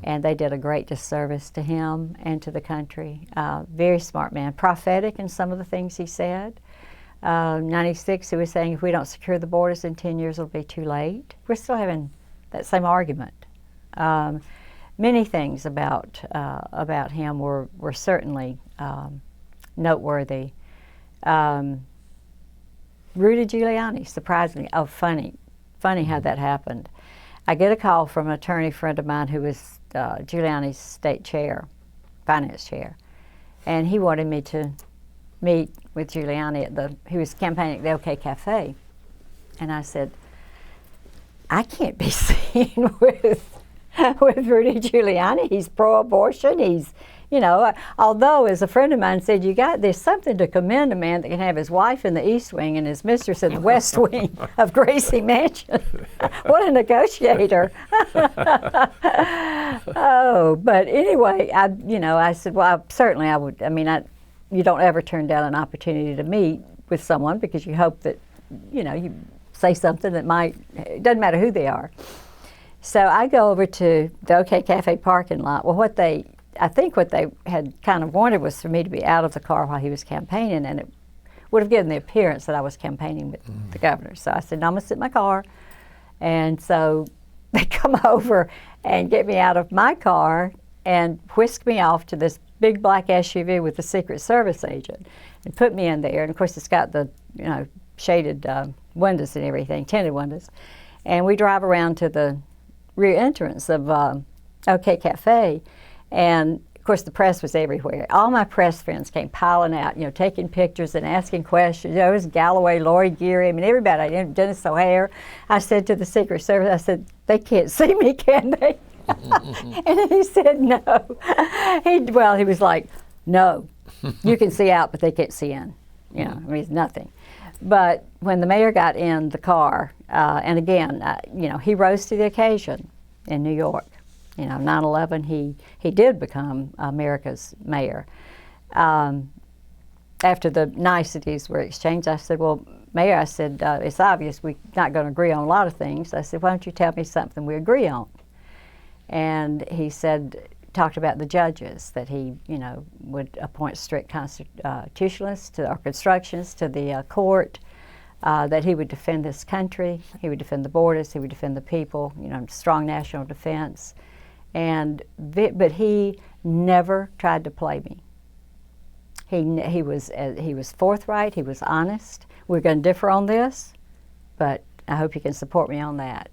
And they did a great disservice to him and to the country. Very smart man, prophetic in some of the things he said. 96, he was saying, if we don't secure the borders in 10 years, it'll be too late. We're still having that same argument. Many things about him were certainly noteworthy. Rudy Giuliani, surprisingly, funny how that happened. I get a call from an attorney friend of mine who was Giuliani's state chair, finance chair, and he wanted me to meet with Giuliani he was campaigning at the OK Cafe, and I said, I can't be seen with Rudy Giuliani. He's pro-abortion. He's, although as a friend of mine said, there's something to commend a man that can have his wife in the East Wing and his mistress in the West Wing of Gracie Mansion. What a negotiator. Oh, but anyway, I said, well, certainly I would. I mean, you don't ever turn down an opportunity to meet with someone because you hope that, you say something that it doesn't matter who they are. So I go over to the OK Cafe parking lot. Well, I think what they had kind of wanted was for me to be out of the car while he was campaigning, and it would have given the appearance that I was campaigning with the governor. So I said, no, I'm going to sit in my car. And so they come over and get me out of my car and whisk me off to this big black SUV with the Secret Service agent and put me in there. And of course, it's got the shaded windows and everything, tinted windows. And we drive around to the rear entrance of OK Cafe. And of course, the press was everywhere. All my press friends came piling out, taking pictures and asking questions. It was Galloway, Lori Geary, I mean, everybody. Dennis O'Hare. I said to the Secret Service, I said, they can't see me, can they? And he said no. He was like, no, you can see out, but they can't see in. I mean, it's nothing. But when the mayor got in the car, and again, he rose to the occasion in New York. 9/11, he did become America's mayor. After the niceties were exchanged, I said, well, Mayor, I said, it's obvious we're not going to agree on a lot of things. I said, why don't you tell me something we agree on? And he talked about the judges, that he, would appoint strict constitutionalists or constructionists to the court, that he would defend this country, he would defend the borders, he would defend the people, strong national defense. But he never tried to play me. He was forthright, he was honest. We're going to differ on this, but I hope you can support me on that,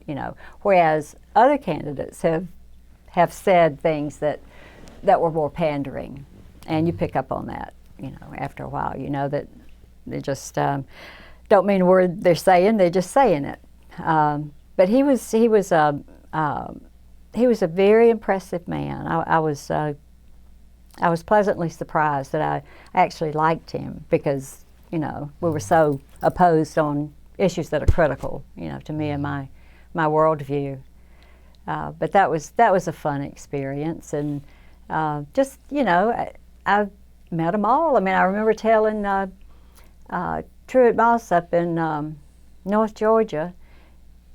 Whereas other candidates have said things that were more pandering, and you pick up on that, after a while, that they just don't mean a word they're saying, they're just saying it. But he was a very impressive man. I was pleasantly surprised that I actually liked him because, we were so opposed on issues that are critical, to me and my worldview. But that was a fun experience, and I met them all. I mean, I remember telling Truett Moss up in North Georgia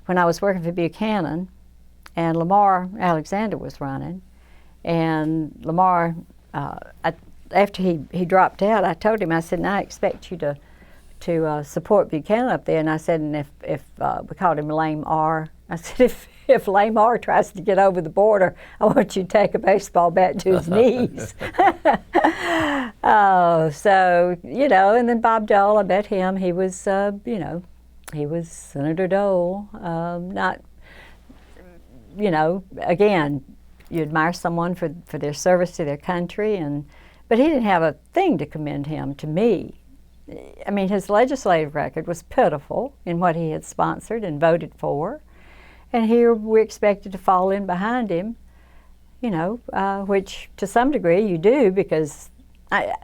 when I was working for Buchanan, and Lamar Alexander was running, and Lamar, after he dropped out, I told him, I said, I expect you to support Buchanan up there. And I said, and if we called him Lame R, I said, if Lame R tries to get over the border, I want you to take a baseball bat to his knees. So, and then Bob Dole, I met him. He was, he was Senator Dole. Again, you admire someone for their service to their country, but he didn't have a thing to commend him to me. I mean, his legislative record was pitiful in what he had sponsored and voted for. And here we're expected to fall in behind him, which to some degree you do, because I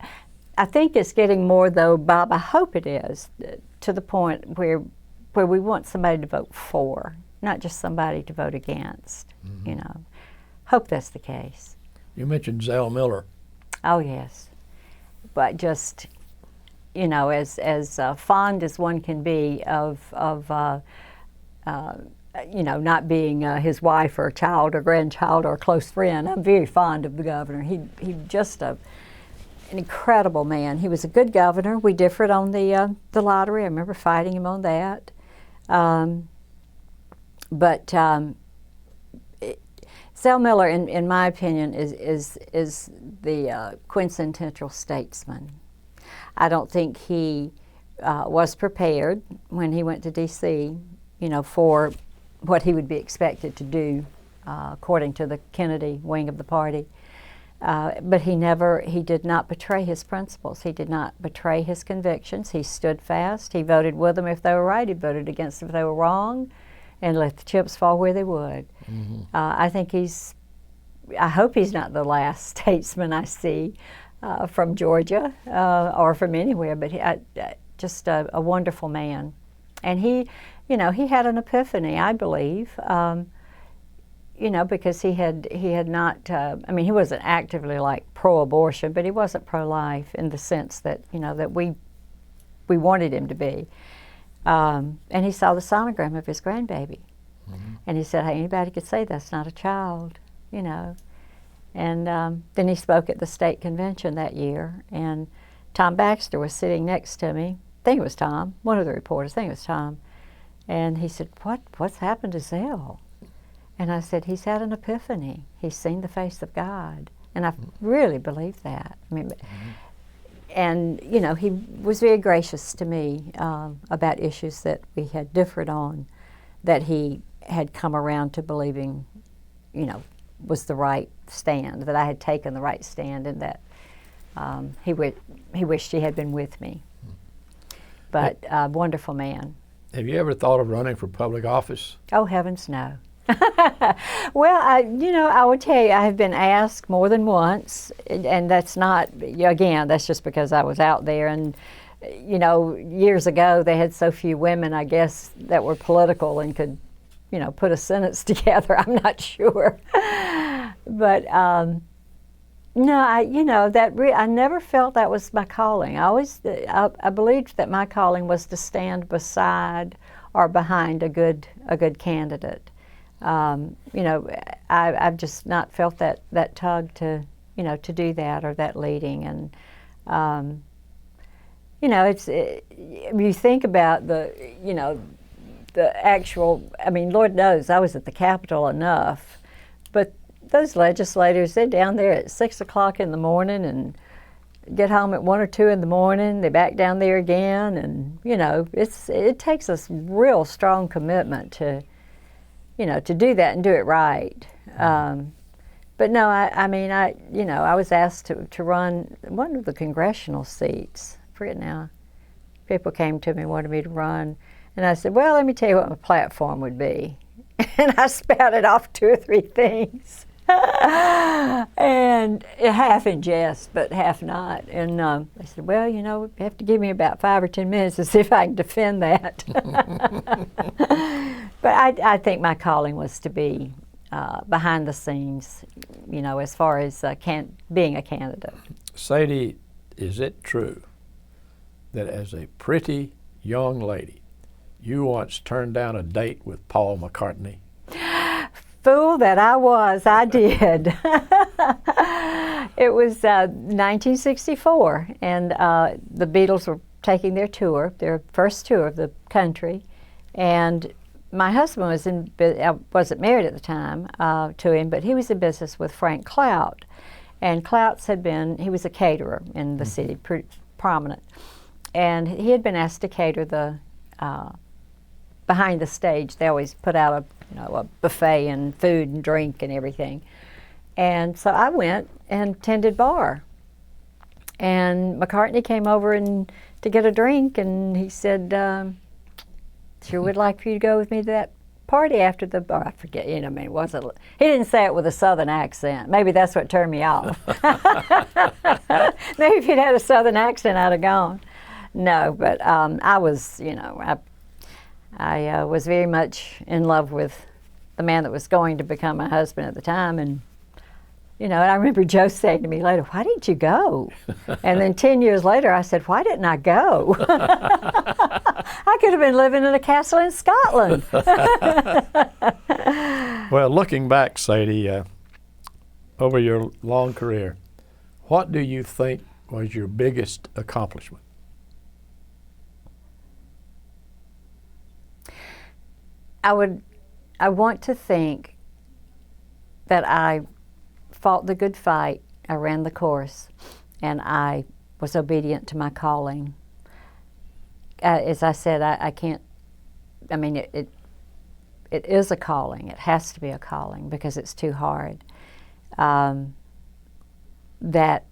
think it's getting more, though, Bob, I hope it is, to the point where we want somebody to vote for. not just somebody to vote against. You know, hope that's the case. You mentioned Zell Miller. Oh yes, but just, you know, as fond as one can be of you know, not being his wife or child or grandchild or close friend, I'm very fond of the governor. He just an incredible man. He was a good governor. We differed on the lottery. I remember fighting him on that. Zell Miller, in my opinion, is the quintessential statesman. I don't think he was prepared when he went to D.C., you know, for what he would be expected to do, according to the Kennedy wing of the party. But he did not betray his principles. He did not betray his convictions. He stood fast. He voted with them if they were right. He voted against them if they were wrong, and let the chips fall where they would. I think I hope he's not the last statesman I see from Georgia or from anywhere, but just a wonderful man. And he, you know, he had an epiphany, I believe, you know, because he had not, I mean, he wasn't actively like pro-abortion, but he wasn't pro-life in the sense that, you know, that we wanted him to be. And he saw the sonogram of his grandbaby. And he said, hey, anybody could say that's not a child, you know. And then he spoke at the state convention that year, and Tom Baxter was sitting next to me. I think it was Tom, one of the reporters, I think it was Tom. And he said, what's happened to Zell? And I said, he's had an epiphany. He's seen the face of God. And I really believe that. I mean, and, you know, he was very gracious to me about issues that we had differed on, that he had come around to believing, you know, was the right stand, that I had taken the right stand, and that he wished he had been with me. But wonderful man. Have you ever thought of running for public office? Oh, heavens, no. Well, you know, I would tell you, I have been asked more than once, and that's not, again, that's just because I was out there. And, you know, years ago, they had so few women, I guess, that were political and could, you know, put a sentence together. I'm not sure. But, no, I never felt that was my calling. I believed that my calling was to stand beside or behind a good candidate. You know, I've just not felt that tug to, you know, to do that, or that leading. And, you know, you think about the actual, I mean, Lord knows I was at the Capitol enough, but those legislators, they're down there at 6 o'clock in the morning and get home at 1 or 2 in the morning. They're back down there again, and, you know, it takes a real strong commitment to, you know, to do that and do it right. But no, I mean, you know, I was asked to run one of the congressional seats. I forget now. People came to me and wanted me to run, and I said, well, let me tell you what my platform would be. And I spouted off 2 or 3 things. And half in jest, but half not. And they said, well, you know, you have to give me about 5 or 10 minutes to see if I can defend that. But I think my calling was to be behind the scenes, you know, as far as being a candidate. Sadie, is it true that as a pretty young lady, you once turned down a date with Paul McCartney? Fool that I was, I did. It was 1964, and the Beatles were taking their tour, their first tour of the country, and my husband wasn't married at the time to him, but he was in business with Frank Clout, and Clout's he was a caterer in the city, pretty prominent, and he had been asked to cater the behind the stage. They always put out a buffet and food and drink and everything. And so I went and tended bar. And McCartney came over to get a drink, and he said, sure would like for you to go with me to that party after the bar. I forget, you know, I mean, he didn't say it with a Southern accent. Maybe that's what turned me off. Maybe if he'd had a Southern accent, I'd have gone. No, but I was, you know, I was very much in love with the man that was going to become my husband at the time. And, and I remember Joe saying to me later, "Why didn't you go?" And then 10 years later, I said, "Why didn't I go?" I could have been living in a castle in Scotland. Well, looking back, Sadie, over your long career, what do you think was your biggest accomplishment? I want to think that I fought the good fight, I ran the course, and I was obedient to my calling. As I said, I can't, it is a calling. It has to be a calling because it's too hard. That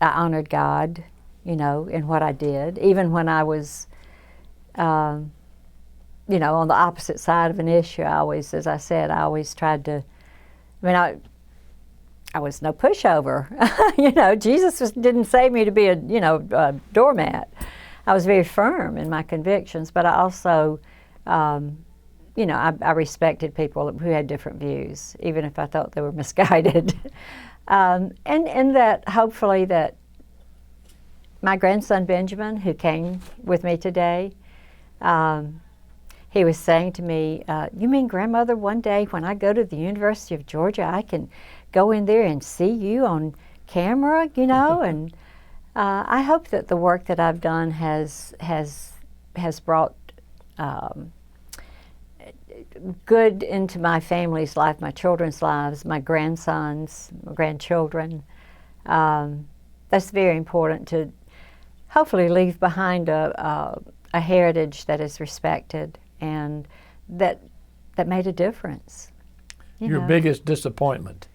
I honored God, in what I did, even when I was, on the opposite side of an issue. I always, as I said, I always tried to, I was no pushover. Jesus didn't save me to be a doormat. I was very firm in my convictions, but I also, I respected people who had different views, even if I thought they were misguided. And that hopefully that my grandson Benjamin, who came with me today, he was saying to me, "You mean, grandmother, one day when I go to the University of Georgia, I can go in there and see you on camera, And I hope that the work that I've done has brought good into my family's life, my children's lives, my grandsons, my grandchildren. That's very important to hopefully leave behind a heritage that is respected and that made a difference. Your biggest disappointment?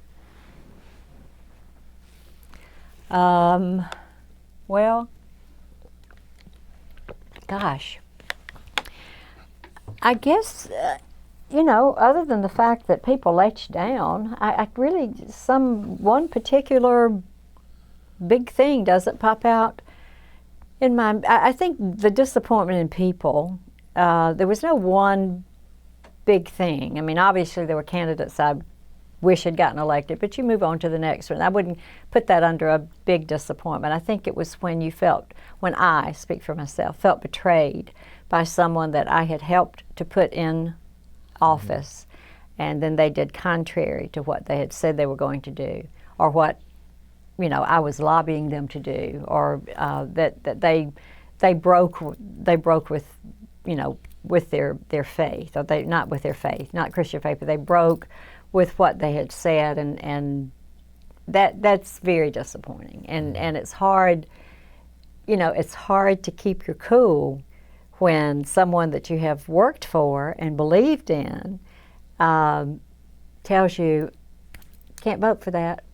Well, gosh, I guess, other than the fact that people let you down, I really, one particular big thing doesn't pop out in my, I think the disappointment in people, there was no one big thing. Obviously there were candidates I wish had gotten elected, but you move on to the next one. I wouldn't put that under a big disappointment. I think it was when I, speak for myself, felt betrayed by someone that I had helped to put in office, and then they did contrary to what they had said they were going to do, or what I was lobbying them to do, or that they broke with with their faith, or they not with their faith, not Christian faith, but they broke with what they had said, and that's very disappointing, and it's hard, it's hard to keep your cool when someone that you have worked for and believed in tells you, "Can't vote for that,"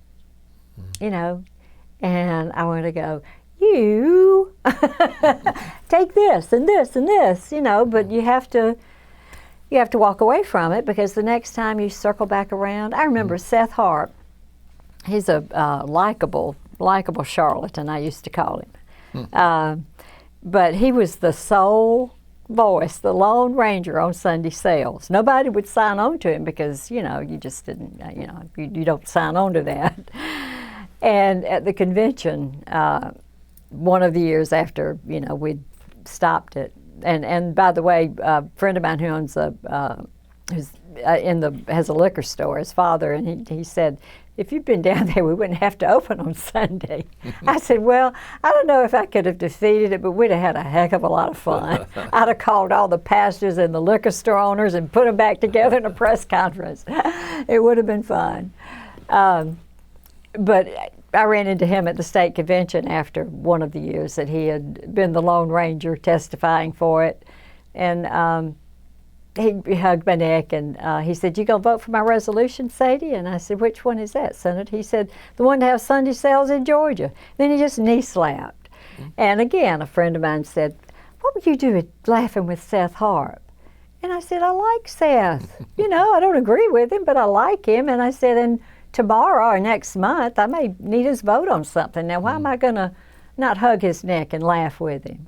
and I want to go, "You take this and this and this," but you have to walk away from it, because the next time you circle back around. I remember Seth Harp. He's a likable charlatan, I used to call him. But he was the sole voice, the Lone Ranger on Sunday sales. Nobody would sign on to him because, you just didn't, you don't sign on to that. And at the convention, one of the years after, we'd stopped it, and by the way, a friend of mine who owns has a liquor store, his father, and he said, "If you'd been down there, we wouldn't have to open on Sunday." I said, "Well, I don't know if I could have defeated it, but we'd have had a heck of a lot of fun. I'd have called all the pastors and the liquor store owners and put them back together in a press conference. It would have been fun." But I ran into him at the state convention after one of the years that he had been the Lone Ranger testifying for it. And he hugged my neck, and he said, "You gonna vote for my resolution, Sadie?" And I said, "Which one is that, Senator?" He said, "The one to have Sunday sales in Georgia." Then he just knee slapped. And again, a friend of mine said, "What would you do laughing with Seth Harp?" And I said, "I like Seth. I don't agree with him, but I like him." And I said, "And tomorrow or next month, I may need his vote on something. Now, why am I going to not hug his neck and laugh with him?"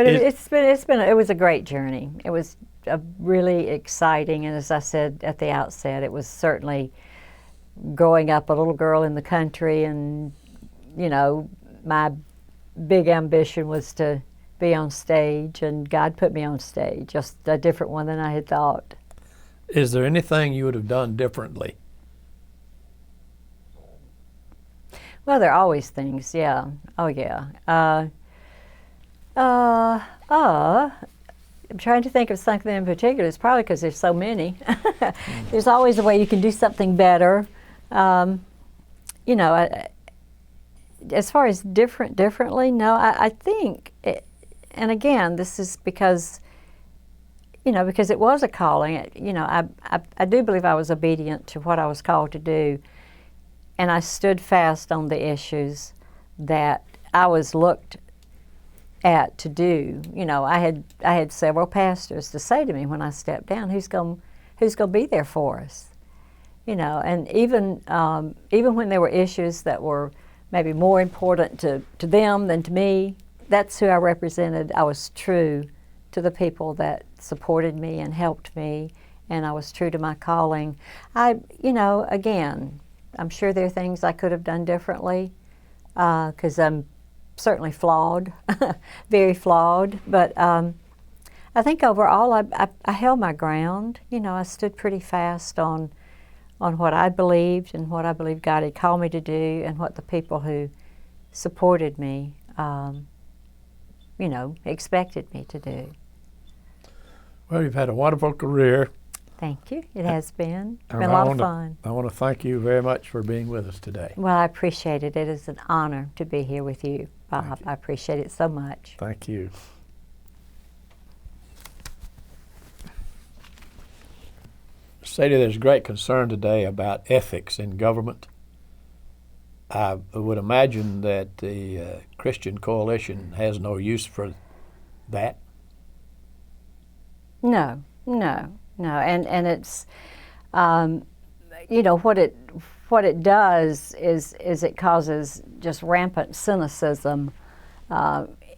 But it was a great journey. It was a really exciting, and as I said at the outset, it was certainly growing up a little girl in the country, and my big ambition was to be on stage, and God put me on stage, just a different one than I had thought. Is there anything you would have done differently? Well, there are always things, yeah. Oh, yeah. I'm trying to think of something in particular. It's probably because there's so many. There's always a way you can do something better. As far as differently, no, I think, and again, this is because it was a calling. I do believe I was obedient to what I was called to do, and I stood fast on the issues that I was looked at to do. I had several pastors to say to me when I stepped down, who's going to be there for us? And even when there were issues that were maybe more important to them than to me, that's who I represented. I was true to the people that supported me and helped me, and I was true to my calling. Again, I'm sure there are things I could have done differently, because I'm certainly flawed, very flawed, but I think overall I held my ground. I stood pretty fast on what I believed and what I believed God had called me to do, and what the people who supported me, expected me to do. Well, you've had a wonderful career. Thank you. It has been. It's been a lot of fun. I want to thank you very much for being with us today. Well, I appreciate it. It is an honor to be here with you, Bob. I appreciate it so much. Thank you. Sadie, there's great concern today about ethics in government. I would imagine that the Christian Coalition has no use for that. No, and it's what it does is it causes just rampant cynicism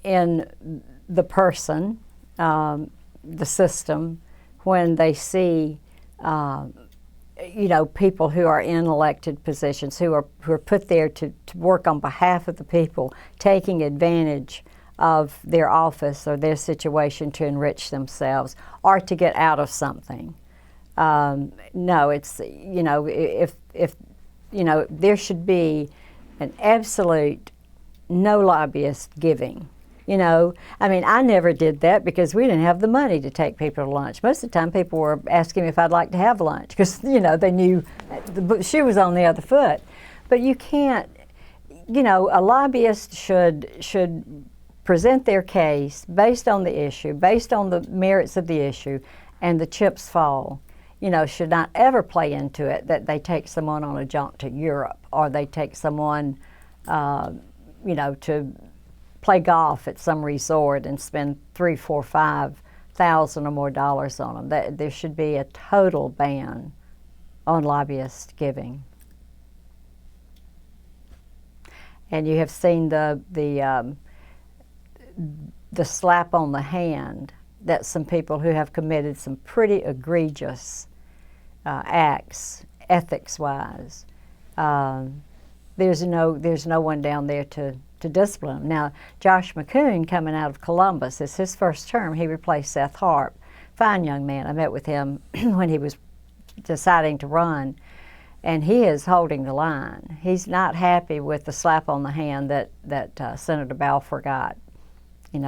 in the person, the system, when they see people who are in elected positions, who are put there to work on behalf of the people, taking advantage of their office or their situation to enrich themselves or to get out of something. No, it's, if there should be an absolute no lobbyist giving. I never did that because we didn't have the money to take people to lunch. Most of the time people were asking me if I'd like to have lunch because, they knew the shoe was on the other foot. But you can't, a lobbyist should present their case based on the issue, based on the merits of the issue, and the chips fall. Should not ever play into it that they take someone on a jaunt to Europe, or they take someone, to play golf at some resort and spend $3,000, $4,000, $5,000 or more dollars on them. There should be a total ban on lobbyist giving. And you have seen the slap on the hand that some people who have committed some pretty egregious acts, ethics-wise. There's no one down there to discipline them. Now, Josh McCain, coming out of Columbus, it's his first term. He replaced Seth Harp. Fine young man. I met with him when he was deciding to run, and he is holding the line. He's not happy with the slap on the hand that Senator Balfour got,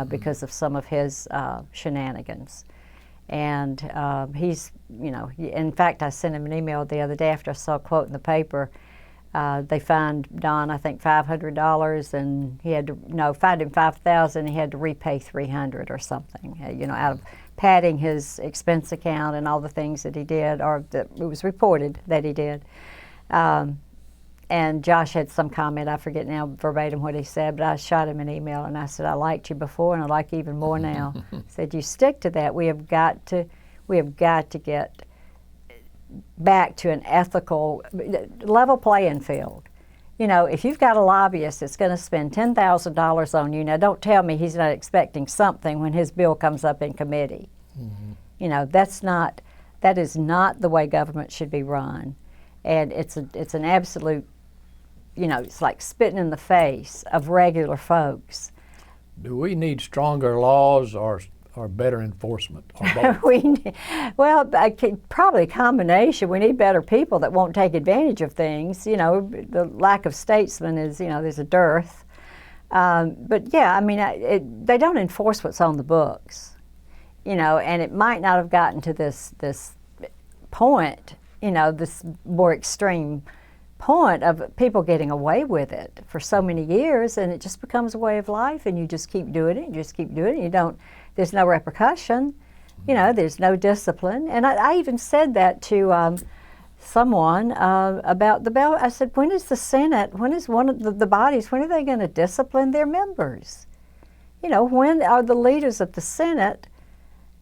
because of some of his shenanigans. And he's, in fact, I sent him an email the other day after I saw a quote in the paper. They fined Don, I think, $500, and he had to, fined him $5,000, and he had to repay $300 or something, out of padding his expense account and all the things that he did, or that it was reported that he did. And Josh had some comment, I forget now verbatim what he said, but I shot him an email and I said, I liked you before and I like you even more now. I said, you stick to that. We have got to get back to an ethical, level playing field. You know, if you've got a lobbyist that's going to spend $10,000 on you, now don't tell me he's not expecting something when his bill comes up in committee. Mm-hmm. You know, that is not the way government should be run. And it's an absolute, you know, it's like spitting in the face of regular folks. Do we need stronger laws or better enforcement, or both? Probably a combination. We need better people that won't take advantage of things. You know, the lack of statesmen is, you know, there's a dearth. But yeah, I mean, they don't enforce what's on the books. You know, and it might not have gotten to this point, you know, this more extreme point of people getting away with it for so many years, and it just becomes a way of life, and you just keep doing it, there's no repercussion, you know, there's no discipline. And I even said that to someone about the bill. I said, when is the Senate, when is one of the bodies, when are they going to discipline their members? You know, when are the leaders of the Senate,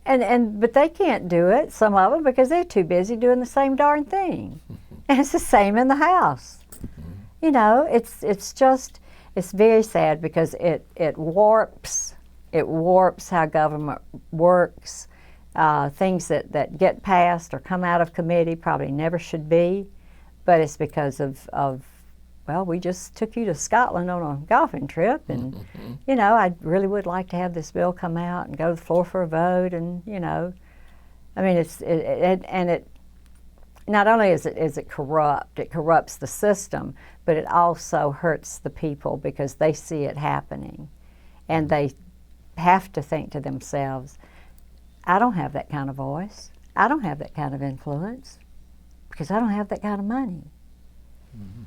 but they can't do it, some of them, because they're too busy doing the same darn thing. And it's the same in the House. You know, it's very sad, because it warps how government works. Things that get passed or come out of committee probably never should be, but it's because of well, we just took you to Scotland on a golfing trip, and you know, I really would like to have this bill come out and go to the floor for a vote, and you know, I mean, it not only is it corrupt, it corrupts the system, but it also hurts the people, because they see it happening, and they have to think to themselves, I don't have that kind of voice, I don't have that kind of influence, because I don't have that kind of money. Mm-hmm.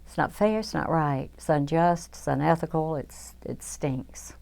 It's not fair, it's not right, it's unjust, it's unethical, it stinks.